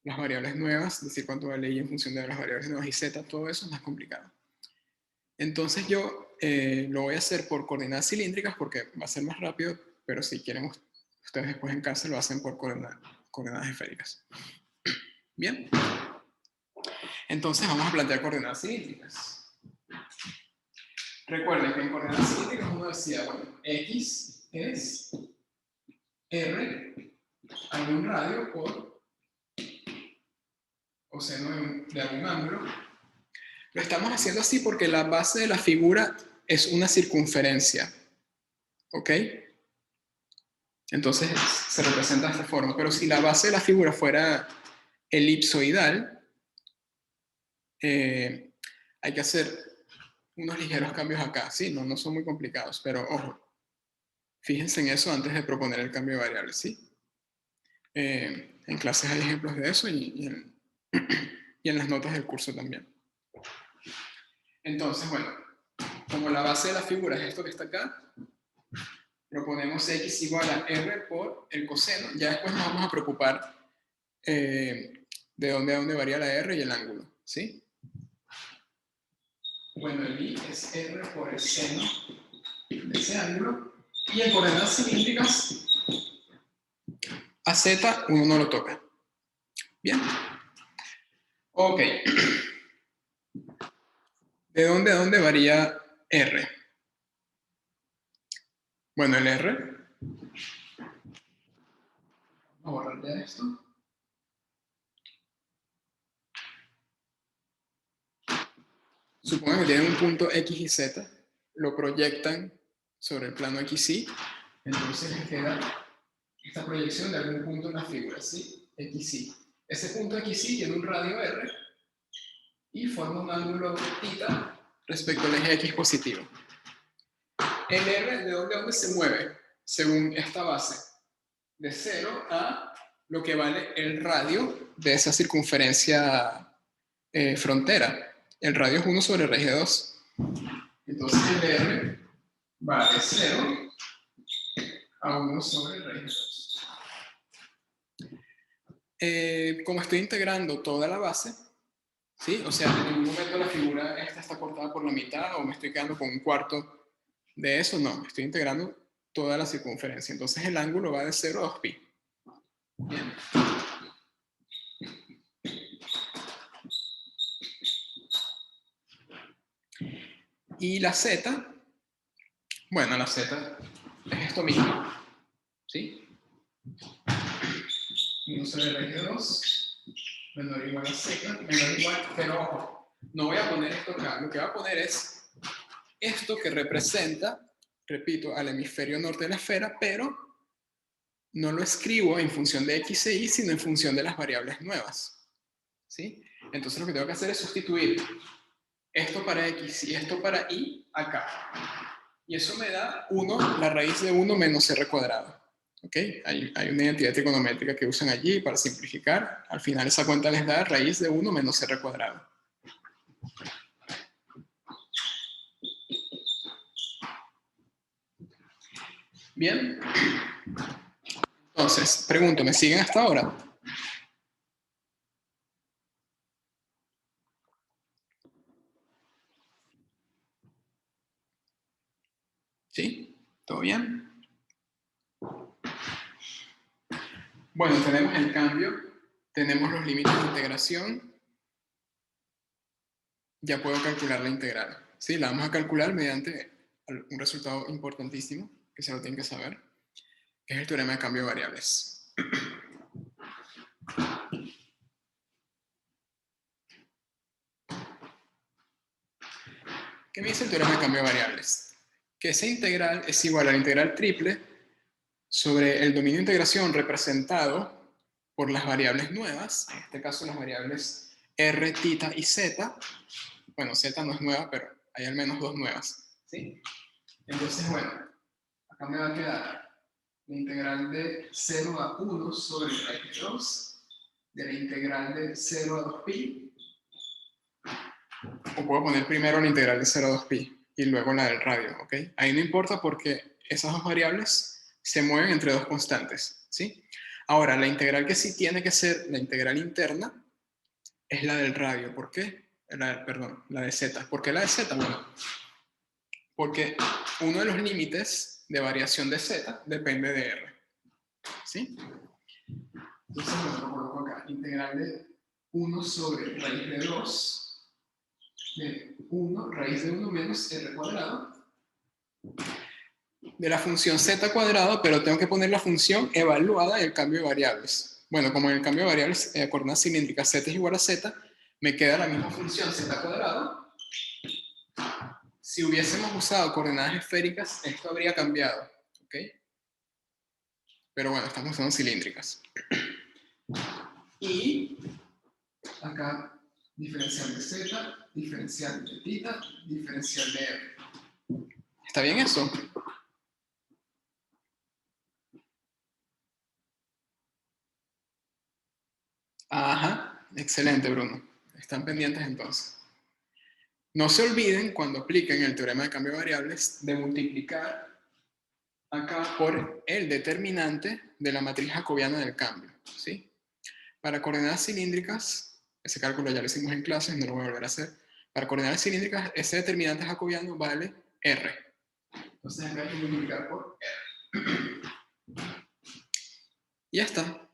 las variables nuevas, decir cuánto vale Y en función de las variables nuevas y Z, todo eso es más complicado. Entonces yo lo voy a hacer por coordenadas cilíndricas porque va a ser más rápido, pero si quieren ustedes después en casa lo hacen por coordenadas esféricas. Bien. Entonces vamos a plantear coordenadas cilíndricas. Recuerden que en coordenadas cilíndricas uno decía, bueno, X es R algún radio por coseno de algún ángulo. Lo estamos haciendo así porque la base de la figura es una circunferencia, ¿ok? Entonces se representa de esta forma. Pero si la base de la figura fuera elipsoidal, hay que hacer unos ligeros cambios acá. Sí, no son muy complicados, pero ojo, fíjense en eso antes de proponer el cambio de variables, ¿sí? En clases hay ejemplos de eso y en las notas del curso también. Entonces, bueno, como la base de la figura es esto que está acá, proponemos x igual a r por el coseno. Ya después nos vamos a preocupar de dónde a dónde varía la r y el ángulo, ¿sí? Bueno, el i es r por el seno de ese ángulo. Y en coordenadas cilíndricas, a z uno no lo toca. Bien. Ok. ¿De dónde a dónde varía r? Bueno, el r. Vamos a borrar ya esto. Supongan que tienen un punto x y z, lo proyectan sobre el plano x, y entonces les queda esta proyección de algún punto en la figura, ¿sí? X, y. Ese punto x, y tiene un radio r y forma un ángulo θ respecto al eje x positivo. El r, ¿de dónde a dónde se mueve? Según esta base, de 0 a lo que vale el radio de esa circunferencia frontera. El radio es 1 sobre raíz de 2. Entonces el r va de 0 a 1 sobre raíz de 2. Como estoy integrando toda la base, ¿sí? O sea, en ningún momento la figura esta está cortada por la mitad o me estoy quedando con un cuarto de eso, no, estoy integrando toda la circunferencia. Entonces el ángulo va de 0 a 2pi. Bien. Y la z, bueno, la z es esto mismo, ¿sí? 1 sobre raíz de 2 menor o igual a z, menor o igual, pero ojo, no voy a poner esto acá, lo que voy a poner es esto que representa, repito, al hemisferio norte de la esfera, pero no lo escribo en función de x e y, sino en función de las variables nuevas, ¿sí? Entonces lo que tengo que hacer es sustituir esto para x y esto para y acá. Y eso me da 1, la raíz de 1 menos r cuadrado. ¿Ok? Hay una identidad trigonométrica que usan allí para simplificar. Al final esa cuenta les da raíz de 1 menos r cuadrado. Bien. Entonces, pregunto, ¿me siguen hasta ahora? ¿Sí? ¿Todo bien? Bueno, tenemos el cambio, tenemos los límites de integración. Ya puedo calcular la integral. ¿Sí? La vamos a calcular mediante un resultado importantísimo, que se lo tienen que saber, que es el teorema de cambio de variables. ¿Qué me dice el teorema de cambio de variables? Que esa integral es igual a la integral triple sobre el dominio de integración representado por las variables nuevas, en este caso las variables r, θ y z. Bueno, z no es nueva, pero hay al menos dos nuevas, ¿sí? Entonces, bueno, acá me va a quedar la integral de 0 a 1 sobre raíz de 2, de la integral de 0 a 2pi, o puedo poner primero la integral de 0 a 2pi y luego la del radio, ¿ok? Ahí no importa porque esas dos variables se mueven entre dos constantes, ¿sí? Ahora, la integral que sí tiene que ser la integral interna es la del radio. ¿Por qué? Perdón, la de z. ¿Por qué la de z? Bueno, porque uno de los límites de variación de z depende de r, ¿sí? Entonces, bueno, lo coloco acá. Integral de 1 sobre raíz de 2 de 1, raíz de 1 menos r cuadrado de la función z cuadrado, pero tengo que poner la función evaluada del cambio de variables. Bueno, como en el cambio de variables, coordenadas cilíndricas z es igual a z, me queda la misma función z cuadrado Si hubiésemos usado coordenadas esféricas, esto habría cambiado, ¿ok? Pero bueno, estamos usando cilíndricas. Y acá, diferencial de z, diferencial de θ, diferencial de r. ¿Está bien eso? Ajá, excelente, Bruno. Están pendientes entonces. No se olviden, cuando apliquen el teorema de cambio de variables, de multiplicar acá por el determinante de la matriz jacobiana del cambio, ¿sí? Para coordenadas cilíndricas, ese cálculo ya lo hicimos en clases, no lo voy a volver a hacer. Para coordenadas cilíndricas, ese determinante jacobiano vale R. Entonces acá hay que multiplicar por R. Y ya está.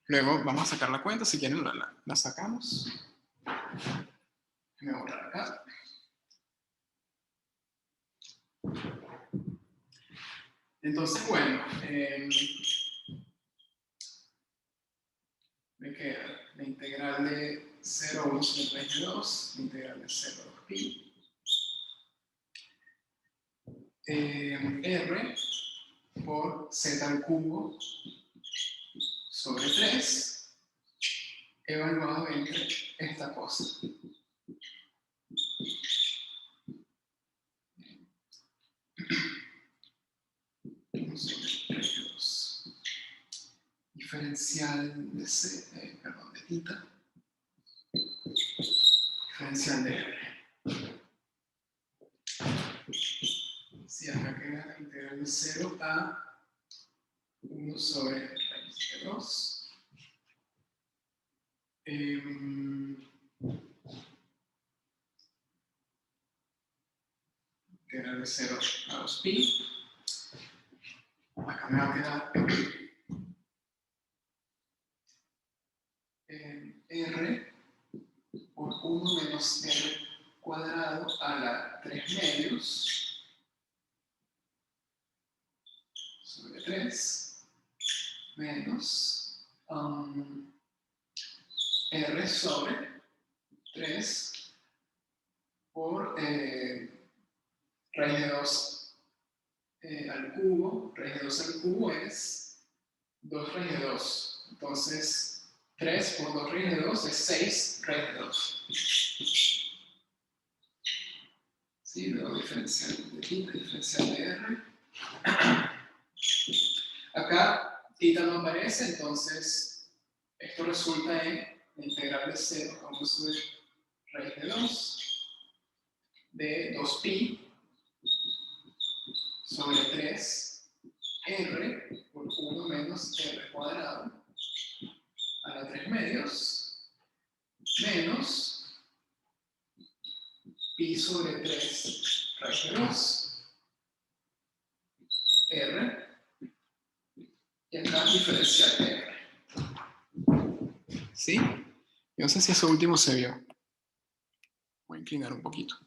Luego vamos a sacar la cuenta, si quieren la sacamos. Me voy a borrar acá. Entonces, bueno, me queda la integral de 0 a 1 sobre 3 de 2, la integral de 0 a 2pi, R por z al cubo sobre 3, evaluado entre esta cosa. Diferencial de θ, diferencial de R. Si acá queda la integral de 0 a 1 sobre raíz de 2. Integral de 0 a 2pi. Acá me va a quedar R por 1 menos R cuadrado a la 3 medios sobre 3 menos R sobre 3 por raíz de 2 al cubo. Raíz de 2 al cubo es 2 raíz de 2. Entonces, 3 por 2 raíz de 2 es 6 raíz de 2. ¿Sí? Luego diferencial de θ, diferencial de R. Acá θ no aparece, entonces esto resulta en la integral de 0 a 1 sobre raíz de 2 de 2pi sobre 3 R por 1 menos R cuadrado a la 3 medios menos pi sobre 3 raíz de 2 R y acá diferencial de R. ¿Sí? Yo no sé si eso último se vio. Voy a inclinar un poquito.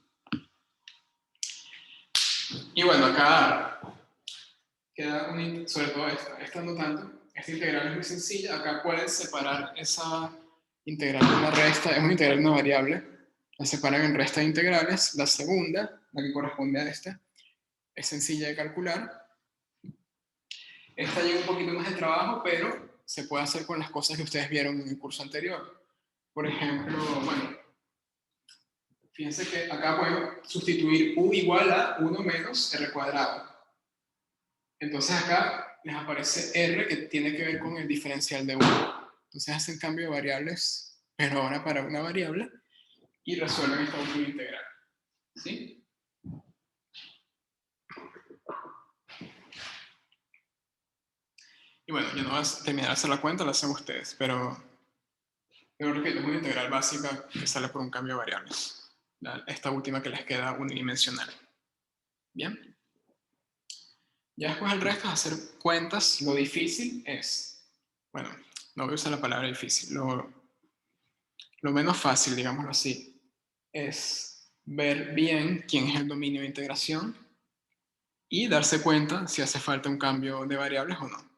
Y bueno, acá queda sobre todo esta no tanto. Esta integral es muy sencilla. Acá puedes separar esa integral de una resta, es una integral de una variable. La separan en resta de integrales. La segunda, la que corresponde a esta, es sencilla de calcular. Esta lleva un poquito más de trabajo, pero se puede hacer con las cosas que ustedes vieron en el curso anterior. Por ejemplo, bueno, fíjense que acá puedo sustituir u igual a 1 menos r cuadrado. Entonces acá les aparece r que tiene que ver con el diferencial de 1. Entonces hacen cambio de variables, pero ahora para una variable, y resuelven esta última integral. ¿Sí? Y bueno, yo no voy a terminar de hacer la cuenta, la hacen ustedes, pero repito, es una integral básica que sale por un cambio de variables. Esta última que les queda unidimensional. ¿Bien? Ya después el resto es hacer cuentas. Lo difícil es, bueno, no voy a usar la palabra difícil, lo menos fácil, digámoslo así, es ver bien quién es el dominio de integración y darse cuenta si hace falta un cambio de variables o no.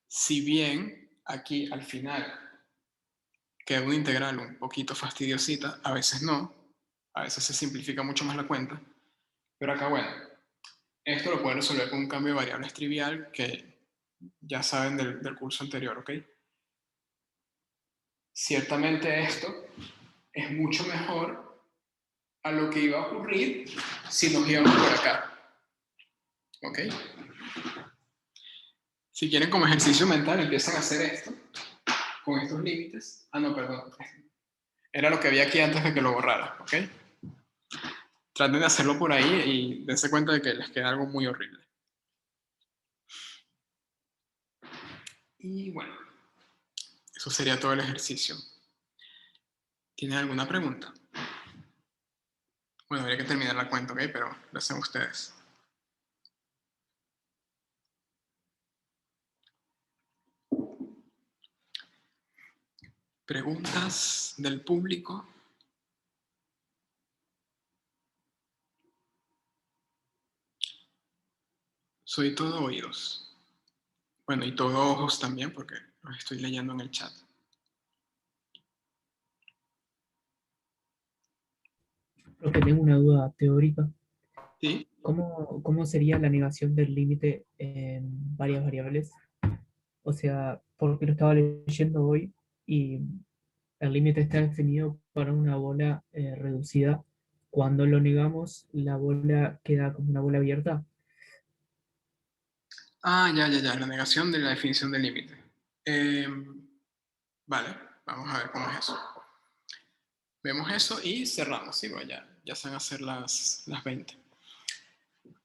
Si bien aquí al final queda una integral un poquito fastidiosita, a veces no, a veces se simplifica mucho más la cuenta. Pero acá, bueno, esto lo pueden resolver con un cambio de variables trivial que ya saben del curso anterior, ¿ok? Ciertamente esto es mucho mejor a lo que iba a ocurrir si nos íbamos por acá, ¿ok? Si quieren como ejercicio mental, empiezan a hacer esto con estos límites. Ah, no, perdón. Era lo que había aquí antes de que lo borrara, ¿ok? Traten de hacerlo por ahí y dense cuenta de que les queda algo muy horrible. Y bueno, eso sería todo el ejercicio. ¿Tienen alguna pregunta? Bueno, habría que terminar la cuenta, ¿ok? Pero lo hacen ustedes. ¿Preguntas del público? Soy todo oídos. Bueno, y todo ojos también, porque los estoy leyendo en el chat. Profe, tengo una duda teórica. ¿Sí? ¿Cómo sería la negación del límite en varias variables? O sea, porque lo estaba leyendo hoy y el límite está definido para una bola reducida. Cuando lo negamos, la bola queda como una bola abierta. Ah, ya, la negación de la definición del límite. Vale, vamos a ver cómo es eso. Vemos eso y cerramos, ¿sí? Bueno, ya se van a hacer las 20.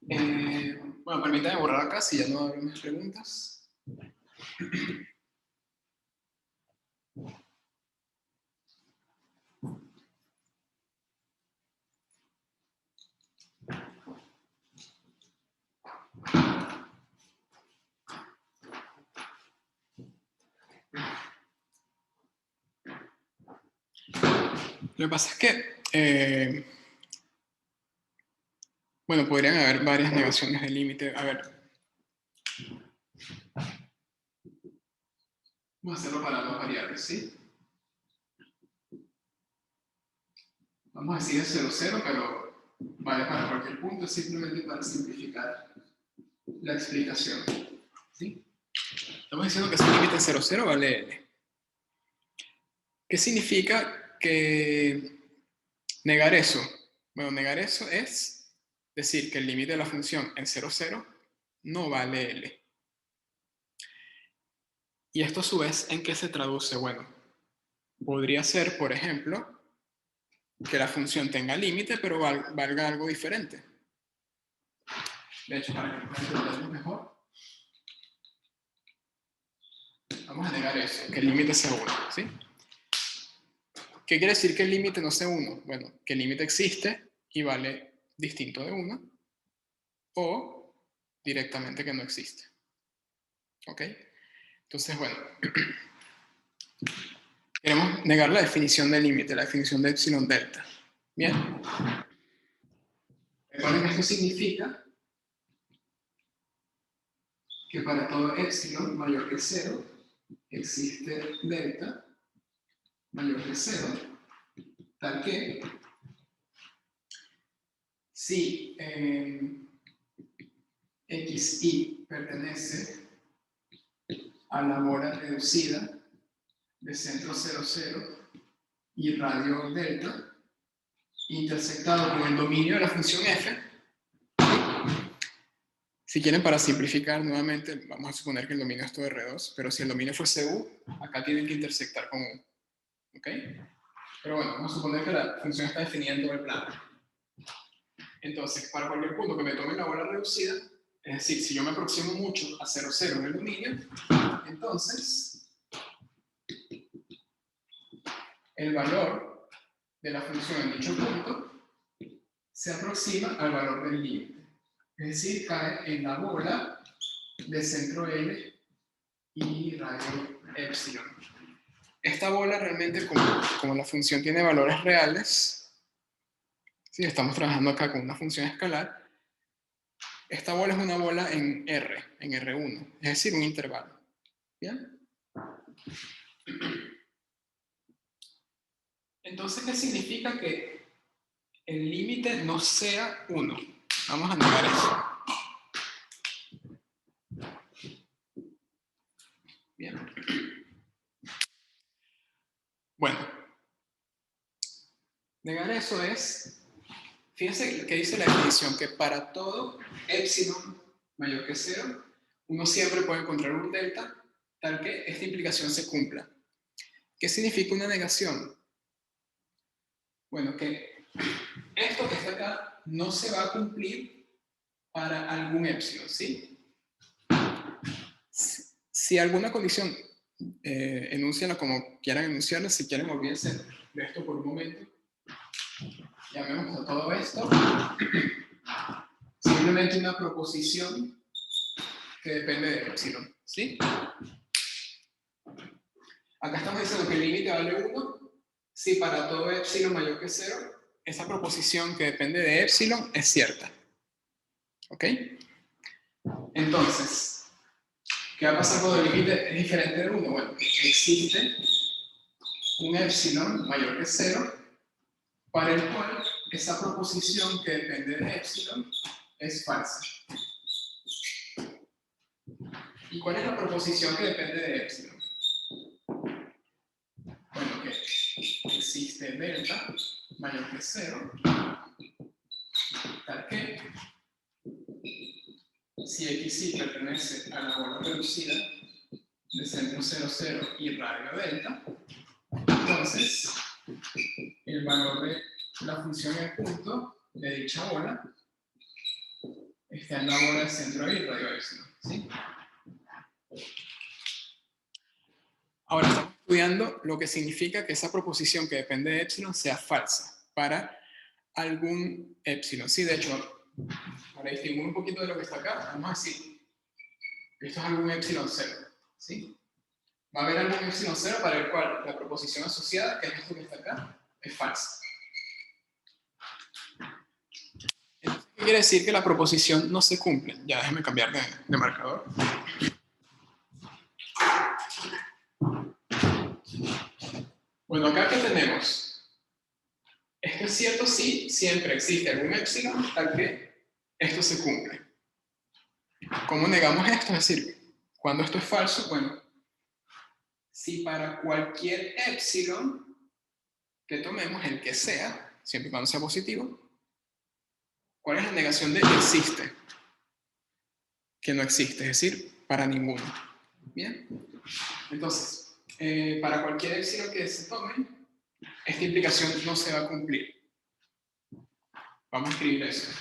Bueno, permítanme borrar acá si ya no habrá más preguntas. Lo que pasa es que, bueno, podrían haber varias negaciones del límite. A ver, vamos a hacerlo para dos variables, ¿sí? Vamos a decir es 0, 0, pero vale para cualquier punto, simplemente para simplificar la explicación, ¿sí? Estamos diciendo que si el límite es 0, 0 vale L. ¿Qué significa que negar eso? Bueno, negar eso es decir que el límite de la función en 0, 0 no vale L. Y esto a su vez, ¿en qué se traduce? Bueno, podría ser, por ejemplo, que la función tenga límite, pero valga algo diferente. De hecho, para que lo entendamos mejor, vamos a negar eso, que el límite sea 1, ¿sí? ¿Qué quiere decir que el límite no sea 1? Bueno, que el límite existe y vale distinto de 1, o directamente que no existe. ¿Ok? Entonces, bueno, queremos negar la definición del límite, la definición de epsilon delta. Bien. Recuerden que esto significa que para todo epsilon mayor que 0 existe delta mayor que 0, tal que si xy pertenece a la bola reducida de centro 0, 0 y radio delta, intersectado con el dominio de la función f. Si quieren, para simplificar nuevamente, vamos a suponer que el dominio es todo R2, pero si el dominio fuese U, acá tienen que intersectar con U. ¿Ok? Pero bueno, vamos a suponer que la función está definida en todo el plano. Entonces, para cualquier punto que me tome la bola reducida, es decir, si yo me aproximo mucho a 0, 0 en el dominio, entonces el valor de la función en dicho punto se aproxima al valor del límite. Es decir, cae en la bola de centro L y radio epsilon. Esta bola realmente, como la función tiene valores reales, ¿sí? Estamos trabajando acá con una función escalar, esta bola es una bola en R, en R1, es decir, un intervalo. ¿Bien? Entonces, ¿qué significa que el límite no sea 1. Vamos a negar eso. Bien. Bueno, negar eso es, fíjense que dice la definición, que para todo epsilon mayor que 0, uno siempre puede encontrar un delta tal que esta implicación se cumpla. ¿Qué significa una negación? Bueno, que esto que está acá no se va a cumplir para algún epsilon, ¿sí? Si alguna condición, enúnciala como quieran enunciarla, si quieren olvídense de esto por un momento. Llamemos a todo esto simplemente una proposición que depende de epsilon, ¿sí? Acá estamos diciendo que el límite vale 1 si para todo epsilon mayor que 0, esa proposición que depende de epsilon es cierta. ¿Ok? Entonces, ¿qué va a pasar cuando el límite es diferente de 1? Bueno, existe un epsilon mayor que 0 para el cual esa proposición que depende de epsilon es falsa. ¿Y cuál es la proposición que depende de epsilon? Bueno, que existe delta mayor que 0, tal que si xy pertenece a la bola reducida de centro 0, 0 y radio delta, entonces el valor de la función en punto de dicha bola está en la bola del centro y radio epsilon, ¿sí? Ahora estamos estudiando lo que significa que esa proposición que depende de epsilon sea falsa para algún epsilon. Sí, de hecho, para distinguir un poquito de lo que está acá, vamos a decir que esto es algún epsilon 0, ¿sí? Va a haber algún epsilon 0 para el cual la proposición asociada, que es esto que está acá, es falsa. Entonces, ¿qué quiere decir que la proposición no se cumple? Ya déjame cambiar de marcador. Bueno, acá ¿qué tenemos? Esto es cierto si siempre existe algún epsilon tal que esto se cumple. ¿Cómo negamos esto? Es decir, cuando esto es falso, bueno, si para cualquier epsilon que tomemos, el que sea, siempre y cuando sea positivo, ¿cuál es la negación de existe? Que no existe, es decir, para ninguno. Bien, entonces, para cualquier epsilon que se tome, esta implicación no se va a cumplir. Vamos a escribir eso.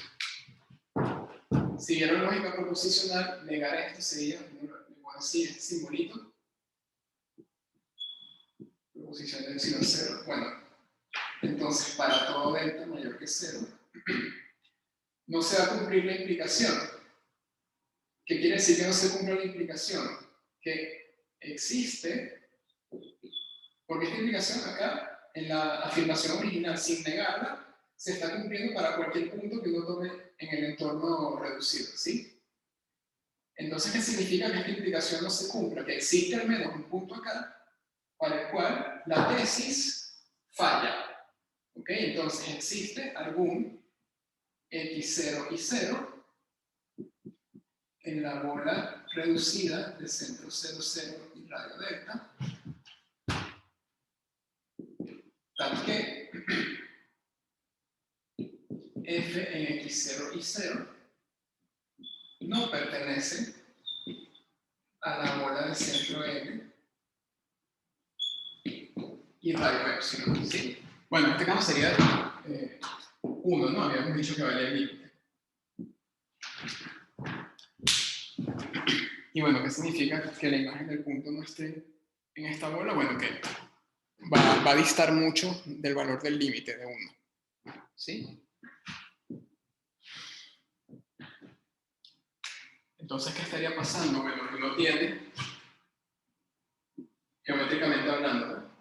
Si vieron lógica proposicional, negar esto sería, como así, este simbolito, proposición de epsilon 0. Bueno, entonces para todo delta mayor que 0, no se va a cumplir la implicación. ¿Qué quiere decir que no se cumple la implicación? Que existe, porque esta implicación acá, en la afirmación original, sin negarla, se está cumpliendo para cualquier punto que uno tome en el entorno reducido, ¿sí? Entonces, ¿qué significa que esta implicación no se cumpla? Que existe al menos un punto acá para el cual la tesis falla. ¿Ok? Entonces, existe algún x0 y 0 en la bola reducida de centro 0, 0 y radio delta, tal que f en x0 y 0 no pertenece a la bola de centro L y radio epsilon, ¿sí? Bueno, en este caso sería 1, ¿no? Habíamos dicho que valía el límite. Y bueno, ¿qué significa que la imagen del punto no esté en esta bola? Bueno, que va a distar mucho del valor del límite de 1, ¿sí? Entonces, ¿qué estaría pasando? Bueno, que uno tiene, geométricamente hablando,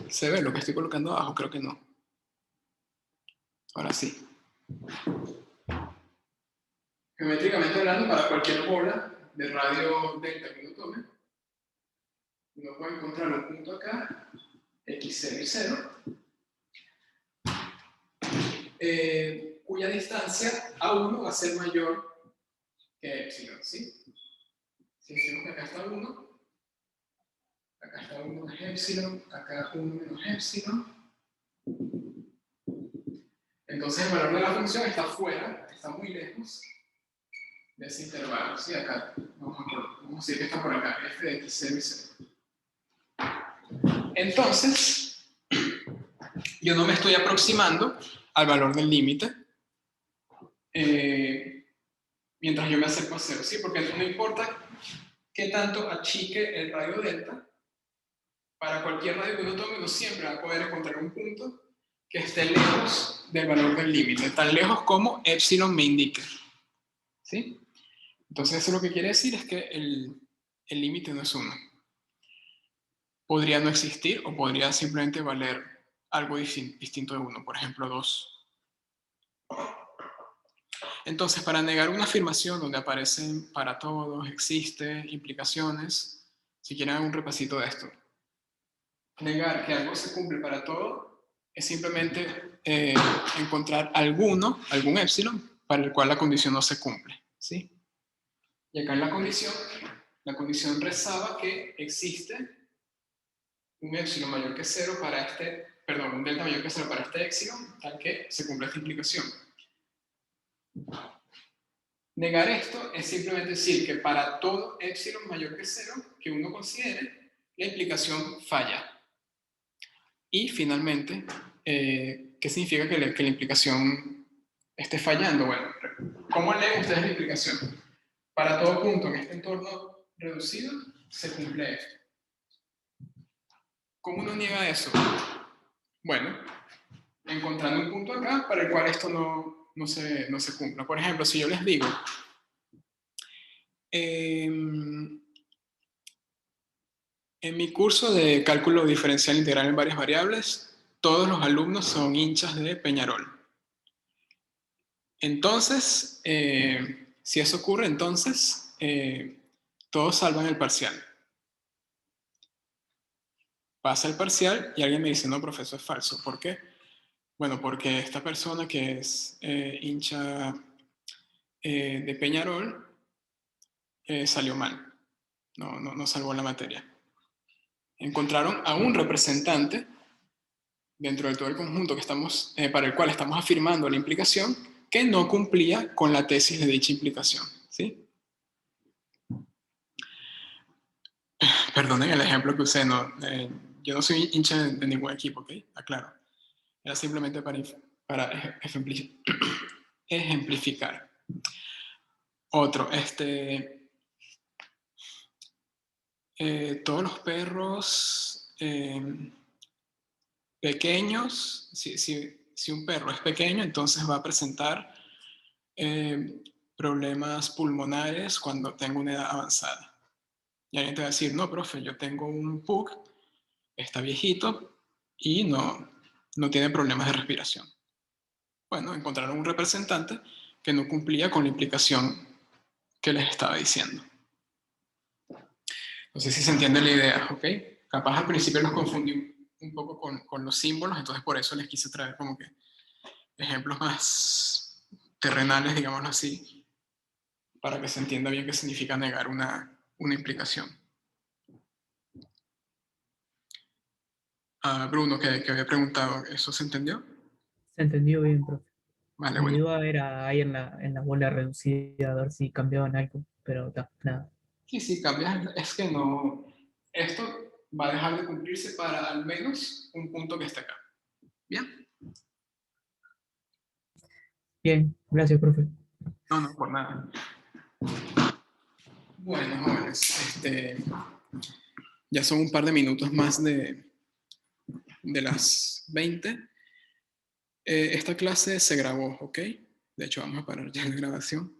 ¿se ve lo que estoy colocando abajo? Creo que no. Ahora sí. Geométricamente hablando, para cualquier bola de radio delta que uno tome, uno puede encontrar un punto acá, x0 y 0, cuya distancia A1 va a ser mayor que epsilon, ¿sí? Si decimos que acá está 1, acá está 1 es epsilon, acá 1 menos epsilon. Entonces el valor de la función está fuera, está muy lejos de ese intervalo, ¿sí? Acá, vamos a decir que está por acá, f de x0 y 0. Entonces, yo no me estoy aproximando al valor del límite mientras yo me acerco a 0, ¿sí? Porque no importa qué tanto achique el radio delta, para cualquier radio que uno tome, uno siempre va a poder encontrar un punto que esté lejos del valor del límite, tan lejos como epsilon me indique, ¿sí? Entonces eso lo que quiere decir es que el límite no es 1. Podría no existir o podría simplemente valer algo distinto de 1, por ejemplo 2. Entonces, para negar una afirmación donde aparecen para todos, existe, implicaciones, si quieren hacer un repasito de esto. Negar que algo se cumple para todo es simplemente encontrar algún epsilon para el cual la condición no se cumple, ¿sí? Y acá en la condición rezaba que existe un epsilon mayor que 0 para un delta mayor que 0 para este epsilon, tal que se cumple esta implicación. Negar esto es simplemente decir que para todo epsilon mayor que 0 que uno considere, la implicación falla. Y finalmente, ¿qué significa que la implicación esté fallando? Bueno, ¿cómo leen ustedes la implicación? Para todo punto en este entorno reducido, se cumple esto. ¿Cómo uno niega eso? Bueno, encontrando un punto acá para el cual esto no se cumpla. Por ejemplo, si yo les digo, en mi curso de cálculo diferencial integral en varias variables, todos los alumnos son hinchas de Peñarol. Entonces, si eso ocurre, entonces todos salvan el parcial. Pasa el parcial y alguien me dice, no, profesor, es falso. ¿Por qué? Bueno, porque esta persona que es hincha de Peñarol salió mal. No salvó la materia. Encontraron a un representante dentro de todo el conjunto que estamos, para el cual estamos afirmando la implicación que no cumplía con la tesis de dicha implicación, ¿sí? Perdonen el ejemplo que usé, yo no soy hincha de ningún equipo, ¿ok? Aclaro. Era simplemente para ejemplificar. Otro, todos los perros pequeños, si un perro es pequeño, entonces va a presentar problemas pulmonares cuando tenga una edad avanzada. Y alguien te va a decir, no, profe, yo tengo un pug, está viejito y no tiene problemas de respiración. Bueno, encontraron un representante que no cumplía con la implicación que les estaba diciendo. No sé si se entiende la idea, ¿ok? Capaz al principio los confundí un poco con los símbolos, entonces por eso les quise traer como que ejemplos más terrenales, digámoslo así, para que se entienda bien qué significa negar una implicación. Bruno, que había preguntado, ¿eso se entendió? Se entendió bien, profe. Vale, Mi bueno. duda era ahí en la bola reducida, a ver si cambiaban algo, pero nada. Sí, cambias, es que no, esto va a dejar de cumplirse para al menos un punto que esté acá. ¿Bien? Bien, gracias, profe. No, por nada. Bueno, jóvenes, ya son un par de minutos más de las 20. Esta clase se grabó, ¿ok? De hecho, vamos a parar ya la grabación.